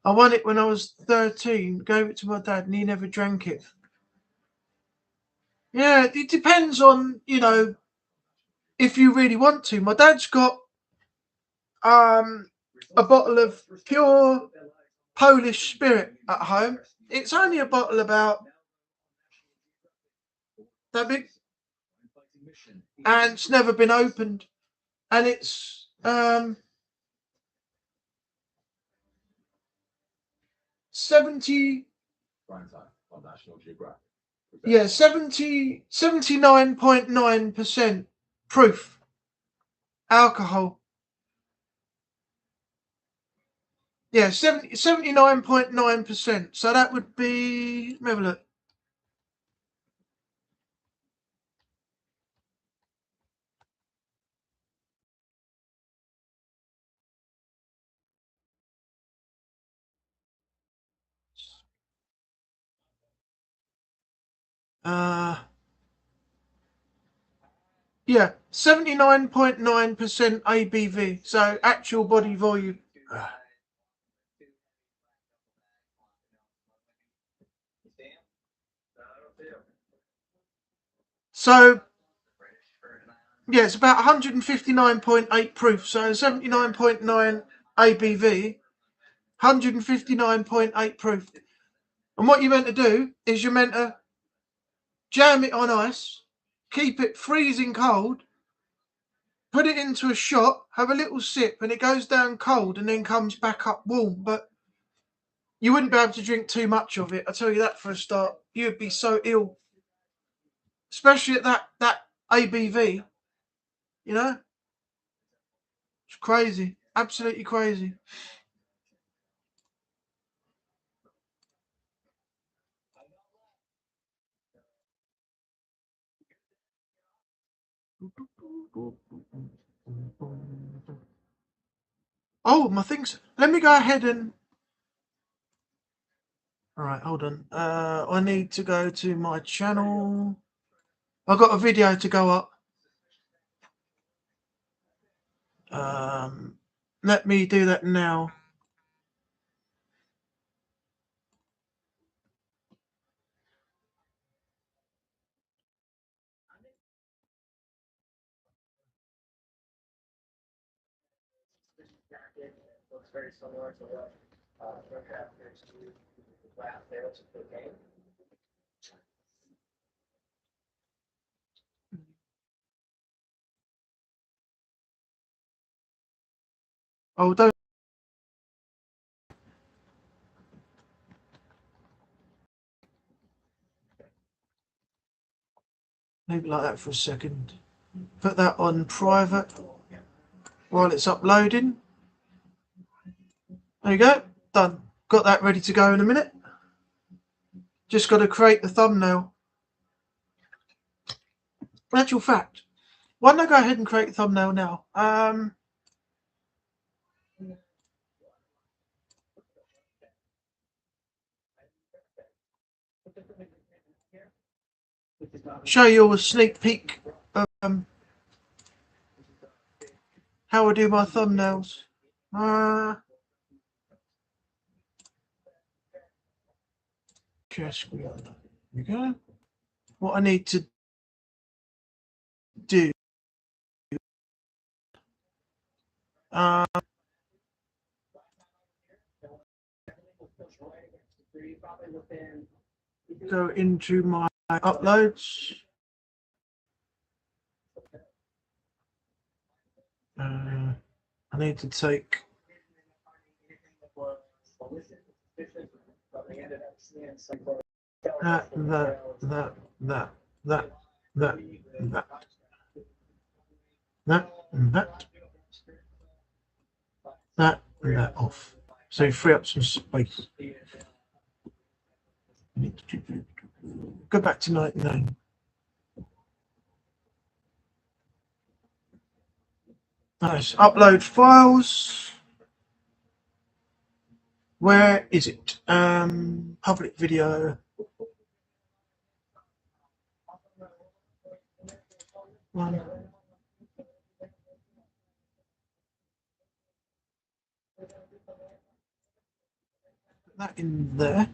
I won it when I was 13, gave it to my dad, and he never drank it. Yeah, it depends on, you know, if you really want to. My dad's got a bottle of pure Polish spirit at home. It's only a bottle about that big, and it's never been opened, and it's 70, yeah, 79.9% proof alcohol. Yeah, 79.9%. So that would be, let me have a look. Yeah, 79.9% ABV. So actual body volume. So yeah, it's about 159.8 proof, so 79.9 ABV, 159.8 proof. And what you're meant to do is you're meant to jam it on ice, keep it freezing cold, put it into a shot, have a little sip, and it goes down cold and then comes back up warm. But you wouldn't be able to drink too much of it. I tell you that for a start. You'd be so ill, especially at that ABV. You know, it's crazy, absolutely crazy. Oh, my things. Let me go ahead and. All right, hold on. I need to go to my channel. I've got a video to go up. Let me do that now. Looks very similar to what Warcraft is to last there to the game. Oh, don't. Leave it like that for a second. Put that on private while it's uploading. There you go. Done. Got that ready to go in a minute. Just got to create the thumbnail. In actual fact, why don't I go ahead and create the thumbnail now? Show you a sneak peek of how I do my thumbnails. There we go. What I need to do. Go into my uploads. I need to take that off. So free up some space. Go back to 99. Nice. Upload files. Where is it? Public video. One. Put that in there.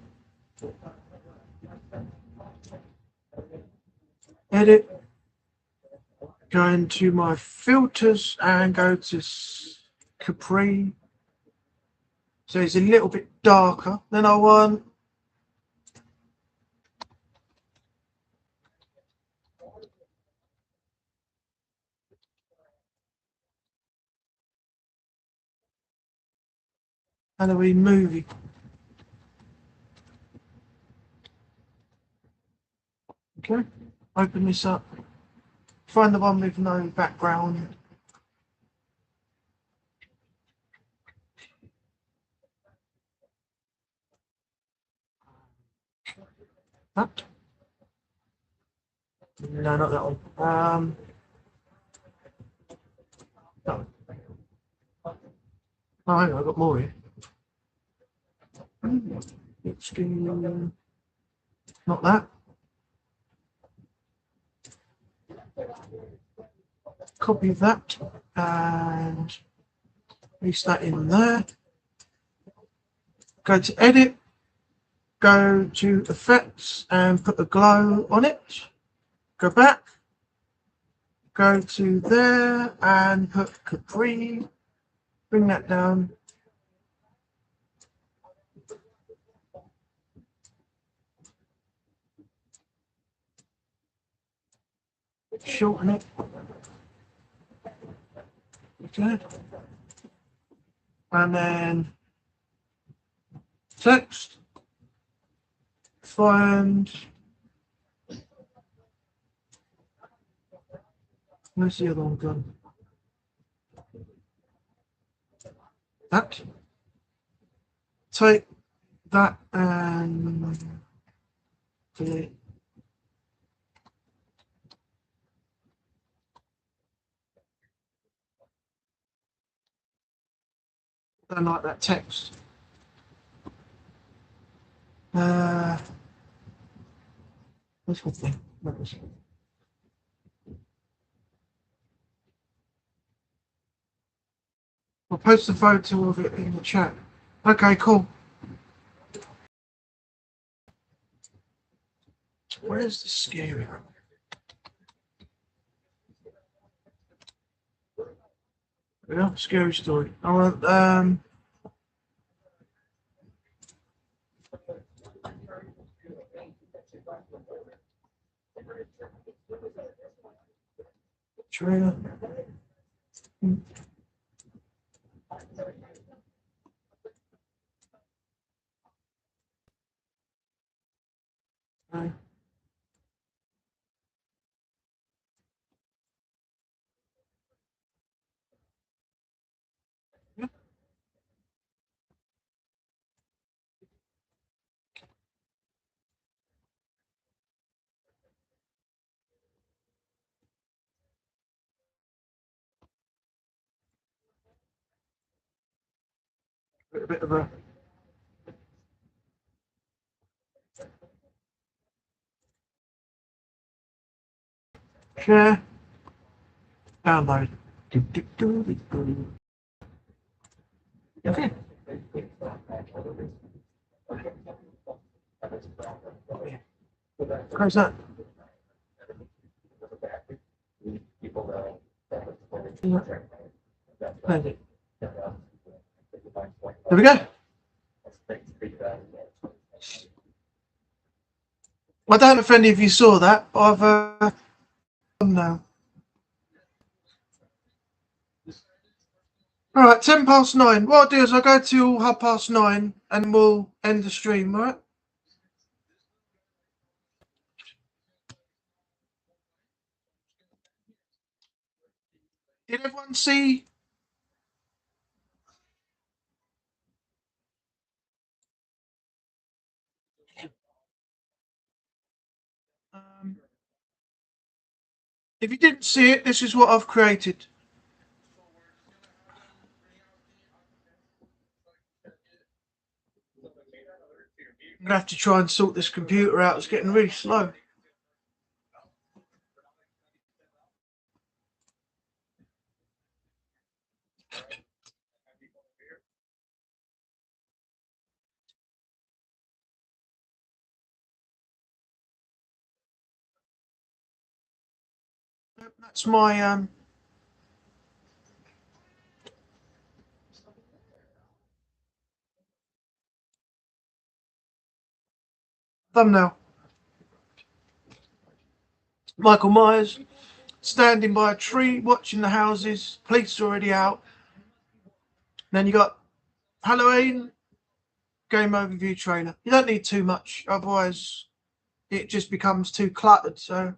Edit. Go into my filters and go to Capri. So it's a little bit darker. Then I want Halloween movie. Okay, open this up. Find the one with no background. That? No, not that one. No. Oh, hang on, I've got more here. It's not that. Copy that and paste that in there. Go to edit. go to effects and put a glow on it. Go back, go to there and put Capri, bring that down. Shorten it. Okay. And then text, find, where's the other one gone? That. Take that and delete. I don't like that text. What's one thing? What was it? I'll post a photo of it in the chat. Okay, cool. Where's the scary one? Yeah, scary story. I want trailer. No. Yeah. A bit of a share. Download. Okay. Close that. Close it. There we go. I don't know if any of you saw that, but I've now. All right, 9:10. What I'll do is I'll go till 9:30 and we'll end the stream, all right? Did everyone see? If you didn't see it, this is what I've created. I'm gonna have to try and sort this computer out. It's getting really slow. That's my thumbnail. Michael Myers standing by a tree, watching the houses. Police are already out. Then you got Halloween game overview trailer. You don't need too much, otherwise it just becomes too cluttered. So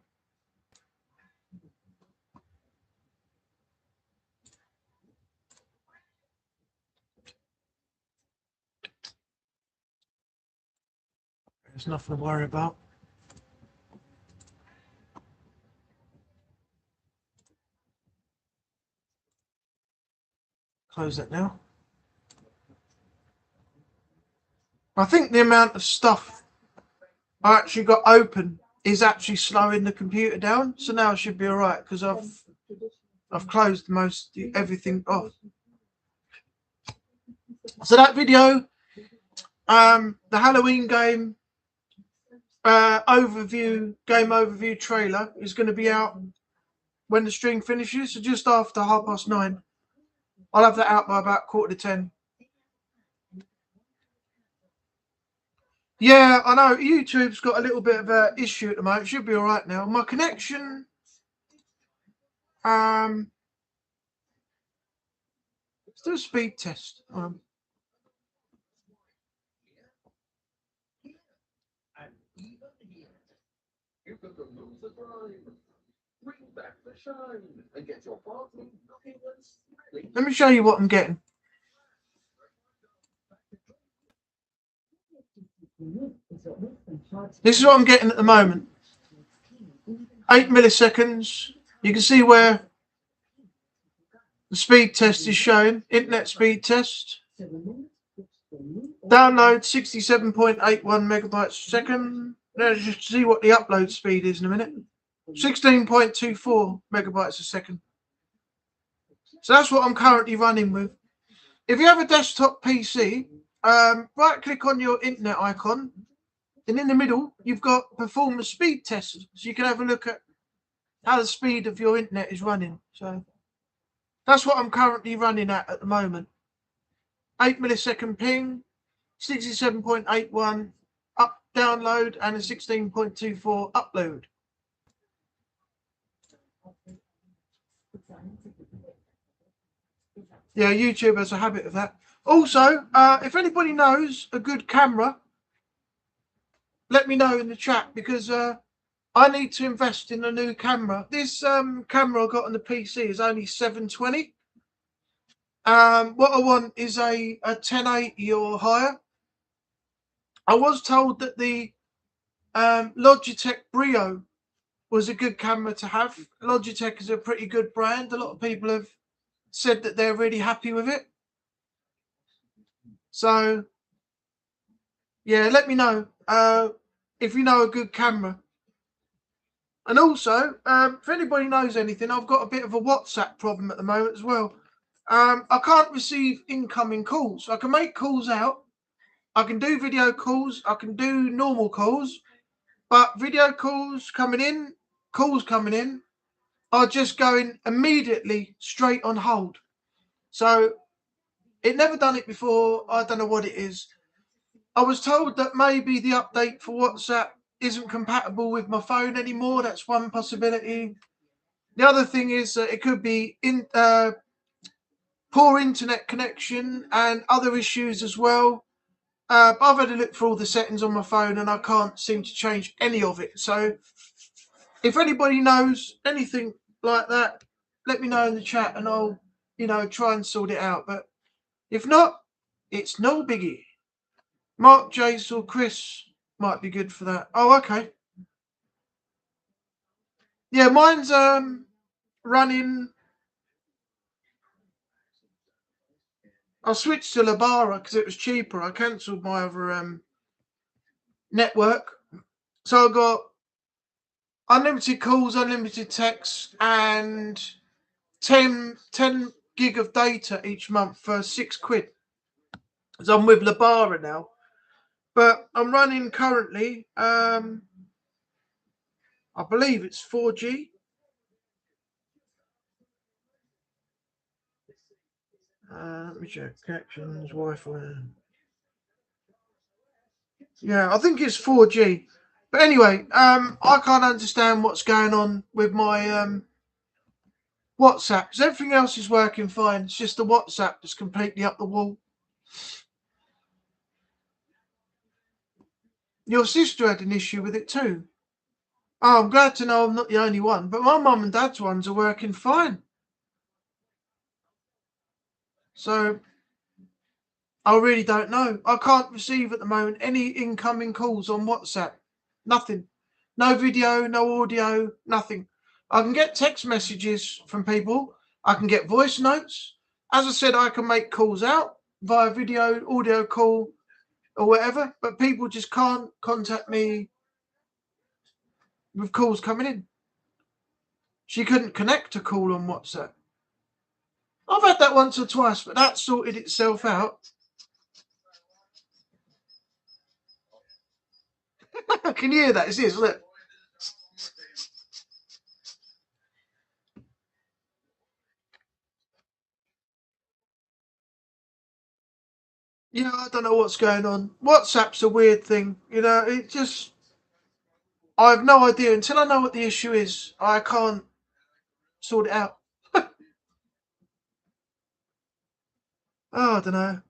there's nothing to worry about. Close that now. I think the amount of stuff I actually got open is actually slowing the computer down. So now it should be all right because I've closed everything off. So that video the Halloween game game overview trailer is going to be out when the stream finishes, so just after 9:30. I'll have that out by about 9:45. Yeah, I know YouTube's got a little bit of an issue at the moment. It should be all right now. My connection, let's do a speed test. You can remove the grime, bring back the shine, and get your party looking and smiling. Let me show you what I'm getting. This is what I'm getting at the moment. 8 milliseconds. You can see where the speed test is showing. Internet speed test. Download 67.81 megabytes a second. Let's just see what the upload speed is in a minute. 16.24 megabytes a second. So that's what I'm currently running with. If you have a desktop PC, right click on your internet icon, and in the middle you've got performance speed test, so you can have a look at how the speed of your internet is running. So that's what I'm currently running at the moment. 8 millisecond ping, 67.81 up download, and a 16.24 upload. Yeah, YouTube has a habit of that. Also, if anybody knows a good camera, let me know in the chat, because I need to invest in a new camera. This camera I got on the PC is only 720. What I want is a 1080 or higher. I was told that the Logitech Brio was a good camera to have. Logitech is a pretty good brand. A lot of people have said that they're really happy with it. So, yeah, let me know if you know a good camera. And also, if anybody knows anything, I've got a bit of a WhatsApp problem at the moment as well. I can't receive incoming calls. I can make calls out. I can do video calls. I can do normal calls. But video calls coming in, are just going immediately straight on hold. So it never done it before. I don't know what it is. I was told that maybe the update for WhatsApp isn't compatible with my phone anymore. That's one possibility. The other thing is that it could be poor internet connection and other issues as well. But I've had a look through all the settings on my phone and I can't seem to change any of it. So if anybody knows anything like that, let me know in the chat and I'll, try and sort it out. But if not, it's no biggie. Mark, Jace, or Chris might be good for that. Oh, okay. Yeah, mine's running. I switched to Lebara because it was cheaper. I cancelled my other network, so I got unlimited calls, unlimited texts, and 10 gig of data each month for £6. So I'm with Lebara now, but I'm running currently. I believe it's 4G. Let me check. Connections, Wi-Fi. Yeah, I think it's 4G. But anyway, I can't understand what's going on with my WhatsApp, because everything else is working fine. It's just the WhatsApp that's completely up the wall. Your sister had an issue with it too. Oh, I'm glad to know I'm not the only one. But my mum and dad's ones are working fine. So I really don't know. I can't receive at the moment any incoming calls on WhatsApp. Nothing. No video, no audio, nothing. I can get text messages from people. I can get voice notes. As I said, I can make calls out via video, audio call, or whatever. But people just can't contact me with calls coming in. She couldn't connect a call on WhatsApp. I've had that once or twice, but that sorted itself out. Can you hear that? It's this, look. Yeah, I don't know what's going on. WhatsApp's a weird thing. You know, it just... I have no idea. Until I know what the issue is, I can't sort it out. Oh, I don't know.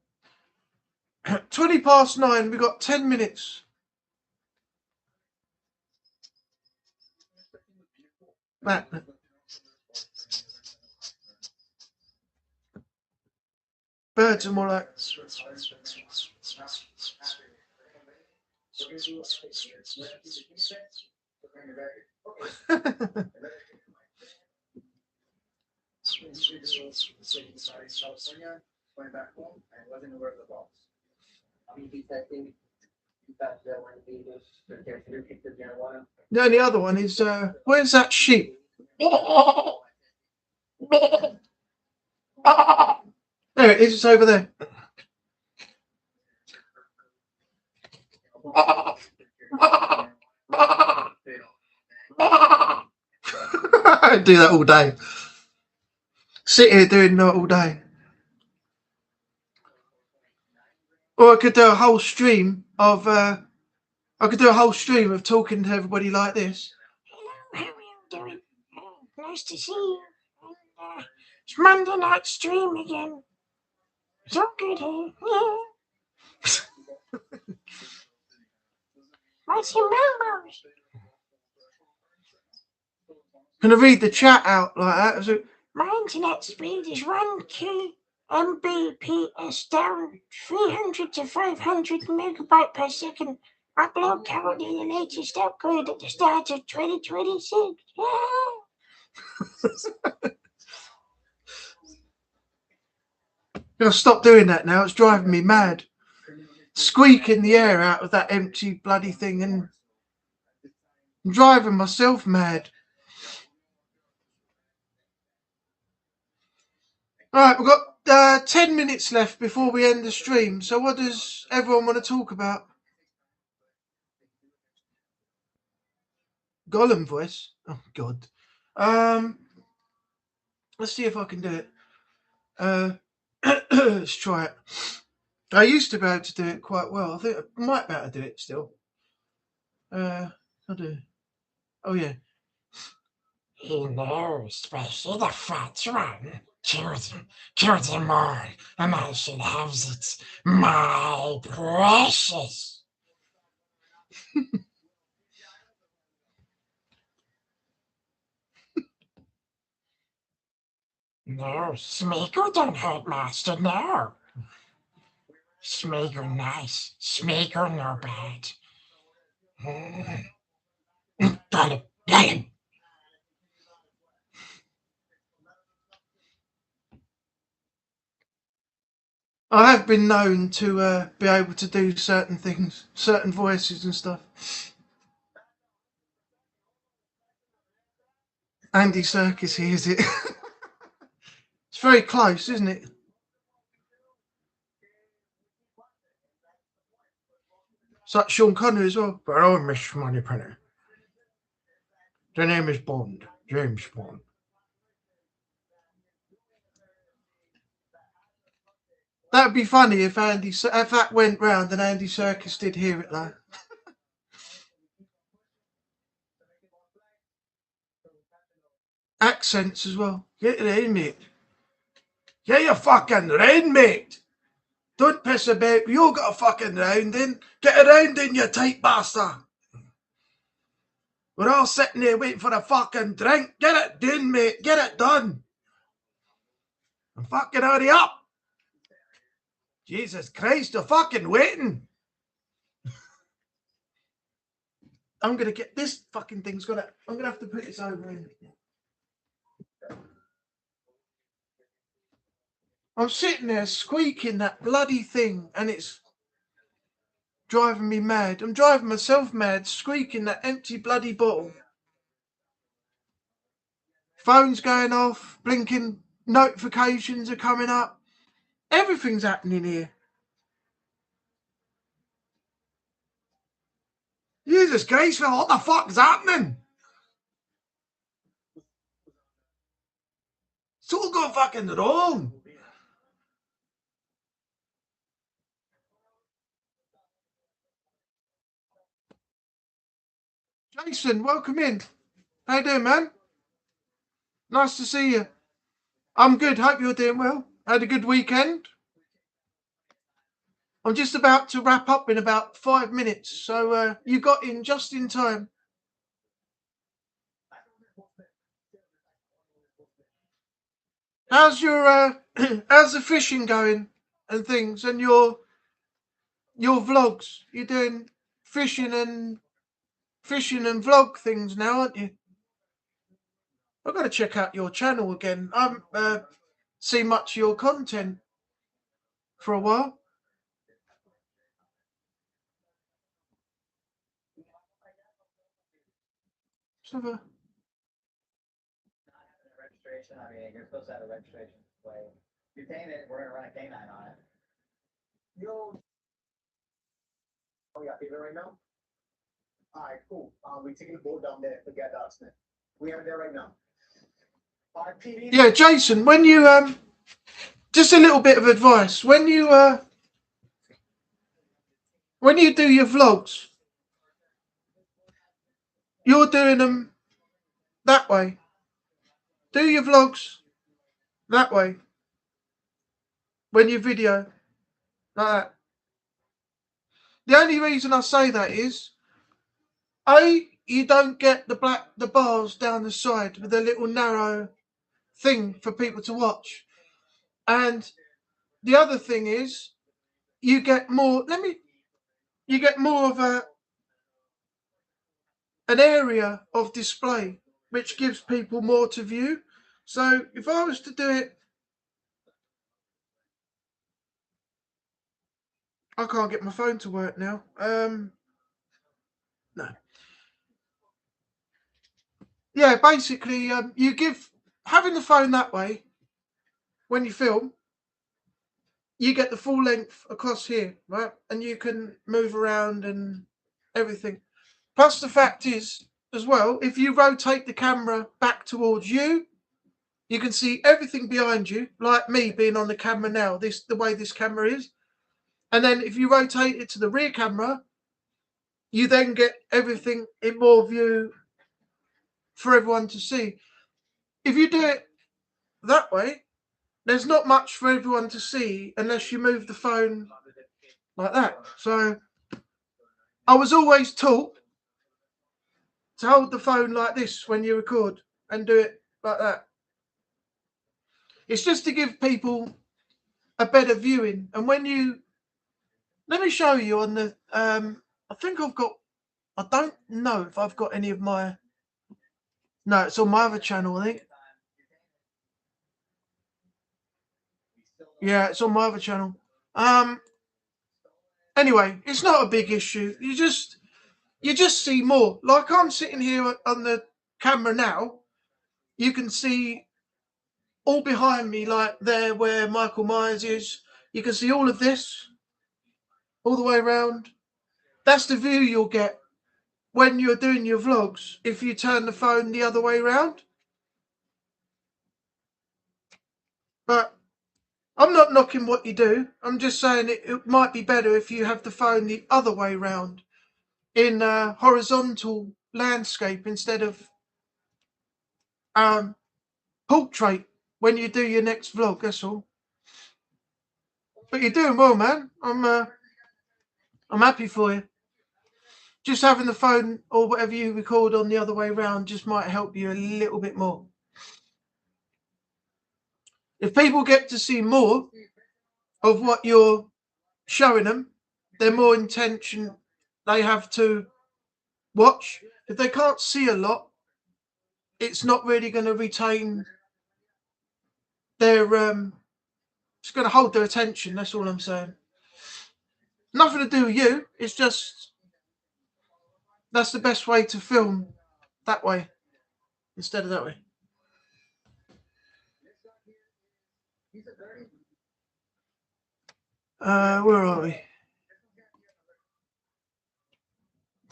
9:20. We've got 10 minutes. Matt. Birds are more like... Went back home and wasn't aware of the balls. Detecting that one The only other one is, where's that sheep? There it is, it's over there. I do that all day. Sit here doing that all day. Or I could do a whole stream of talking to everybody like this. Hello, how are you doing? Nice to see you. It's Monday night stream again. It's all good here. Yeah. What's your numbers? Can I read the chat out like that? So, my internet speed is 1 Mbps down, 300 to 500 megabyte per second. Upload currently the latest upgrade at the start of 2026. I'll stop doing that now. It's driving me mad. Squeaking the air out of that empty bloody thing, and I'm driving myself mad. Alright, we've got 10 minutes left before we end the stream. So what does everyone want to talk about? Gollum voice? Oh, God. Let's see if I can do it. Let's try it. I used to be able to do it quite well. I think I might be able to do it still. I do. Oh, yeah. He knows, especially the fat one. Kill them all, and I should have it, my precious. No, Smeagol don't hurt Master, no. Smeagol nice, Smeagol no bad. Got him. I have been known to be able to do certain things, certain voices and stuff. Andy Serkis hears it. It's very close, isn't it? It's like Sean Connery as well. But oh, Miss Moneypenny. The name is Bond, James Bond. That'd be funny if that went round and Andy Serkis did hear it though. Accents as well. Get it in, mate. Get your fucking round, mate. Don't piss about. You got a fucking round in. Get around in, you tight bastard. We're all sitting there waiting for a fucking drink. Get it done, mate. Get it done. And fucking hurry up. Jesus Christ, you're fucking waiting. I'm gonna get this fucking thing's gonna. I'm gonna have to put this over in. I'm sitting there squeaking that bloody thing, and it's driving me mad. I'm driving myself mad, squeaking that empty bloody bottle. Phone's going off, blinking notifications are coming up. Everything's happening here. Jesus Christ, Phil, what the fuck's happening? It's all gone fucking wrong. Jason, welcome in. How you doing, man? Nice to see you. I'm good. Hope you're doing well. Had a good weekend. I'm just about to wrap up in about 5 minutes, so you got in just in time. How's your how's the fishing going and things, and your vlogs? You're doing fishing and vlog things now, aren't you? I've got to check out your channel again. I haven't seen much of your content for a while. So, Registration. I mean, you're supposed to have a registration display. If you're paying it, we're gonna run a K9 on it. Yo. Oh, yeah, fever right now? Alright, cool. We're taking the boat down there to get Smith. We are there right now. Alright, PD. yeah, Jason, when you just a little bit of advice. When you do your vlogs, you're doing them that way. Do your vlogs that way. When you video like that. The only reason I say that is, A, you don't get the bars down the side with a little narrow thing for people to watch. And the other thing is, you get more of an area of display which gives people more to view. So if I was to do it, I can't get my phone to work now. No. Yeah, basically, you give having the phone that way when you film, you get the full length across here, right? And you can move around and everything. Plus, the fact is, as well, if you rotate the camera back towards you, you can see everything behind you, like me being on the camera now, the way this camera is. And then if you rotate it to the rear camera, you then get everything in more view for everyone to see. If you do it that way, there's not much for everyone to see unless you move the phone like that. So I was always taught to hold the phone like this when you record and do it like that. It's just to give people a better viewing. And when you, let me show you on the, I think I've got, I don't know if I've got any of my, no, it's on my other channel, I think. Yeah, it's on my other channel. Anyway, it's not a big issue. You just see more. Like I'm sitting here on the camera now. You can see all behind me, like there where Michael Myers is. You can see all of this, all the way around. That's the view you'll get when you're doing your vlogs, if you turn the phone the other way around. But I'm not knocking what you do. I'm just saying it might be better if you have the phone the other way round, in a horizontal landscape instead of portrait when you do your next vlog. That's all. But you're doing well, man. I'm happy for you. Just having the phone or whatever you record on the other way around just might help you a little bit more. If people get to see more of what you're showing them, the more intention they have to watch. If they can't see a lot, it's not really going to retain their it's going to hold their attention. That's all I'm saying. Nothing to do with you. It's just that's the best way to film, that way instead of that way. Where are we?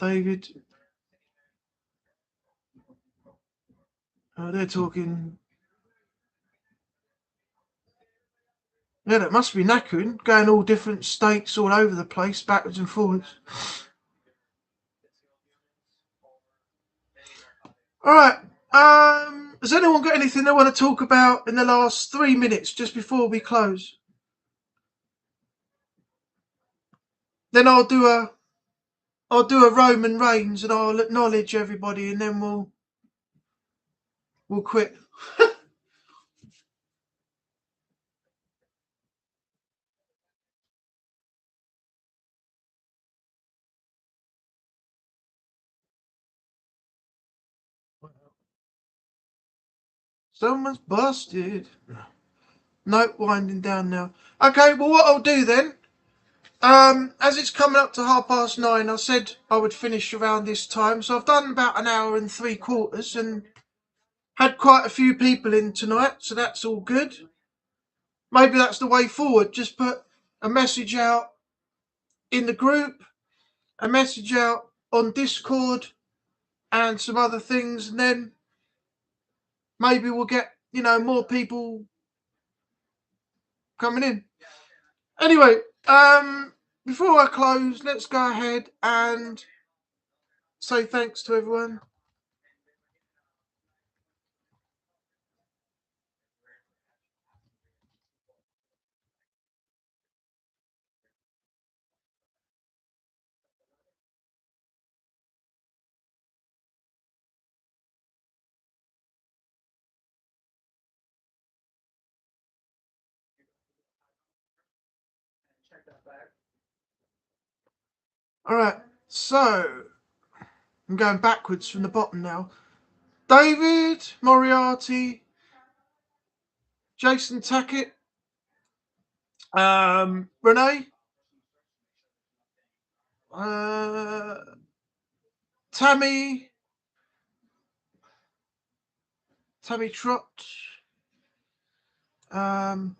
David. Oh, they're talking. Yeah, that must be knackering, going all different states all over the place, backwards and forwards. All right. Has anyone got anything they want to talk about in the last 3 minutes, just before we close? Then I'll do a Roman Reigns, and I'll acknowledge everybody, and then we'll quit. Someone's busted. Nope, winding down now. Okay, well, what I'll do then, as it's coming up to 9:30, I said I would finish around this time, so I've done about an hour and 3/4, and had quite a few people in tonight, so that's all good. Maybe that's the way forward. Just put a message out in the group, a message out on Discord, and some other things, and then maybe we'll get, more people coming in. Anyway, before I close, let's go ahead and say thanks to everyone. All right, so I'm going backwards from the bottom now. David Moriarty, Jason Tackett, Renee, Tammy Trott, Paranormal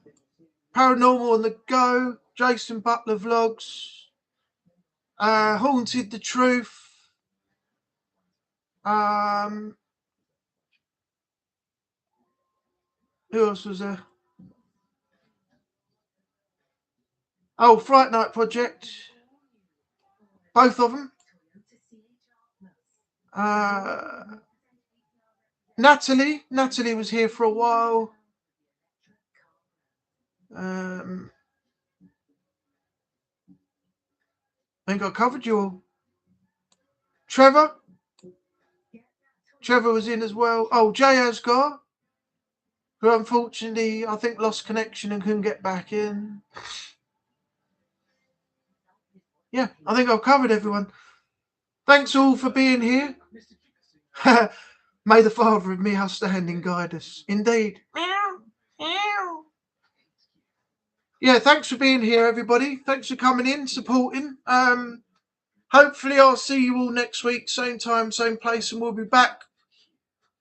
on the Go, Jason Butler Vlogs, Haunted the Truth, who else was there? Oh, Fright Night Project, both of them. Natalie was here for a while. I think I covered you all. Trevor was in as well. Oh, Jay Asgar, who unfortunately I think lost connection and couldn't get back in. Yeah, I think I've covered everyone. Thanks all for being here. May the Father of me outstanding guide us. Indeed. Yeah, thanks for being here, everybody. Thanks for coming in, supporting. Hopefully I'll see you all next week, same time, same place, and we'll be back.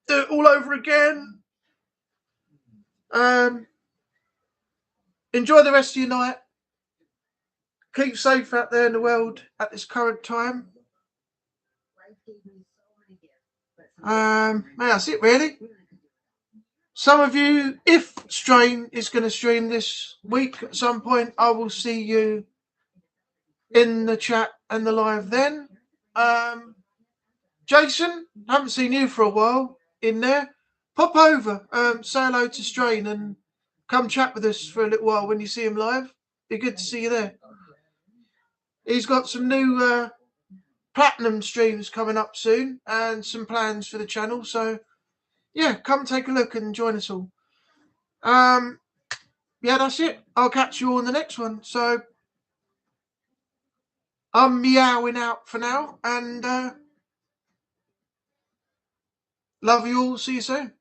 Do it all over again. Enjoy the rest of your night. Keep safe out there in the world at this current time. That's it really. Some of you, if Strain is going to stream this week at some point, I will see you in the chat and the live then. Jason, haven't seen you for a while in there. Pop over, say hello to Strain and come chat with us for a little while when you see him live. Be good to see you there. He's got some new platinum streams coming up soon and some plans for the channel. So, yeah, come take a look and join us all. Yeah, that's it. I'll catch you all in the next one. So, I'm meowing out for now and love you all. See you soon.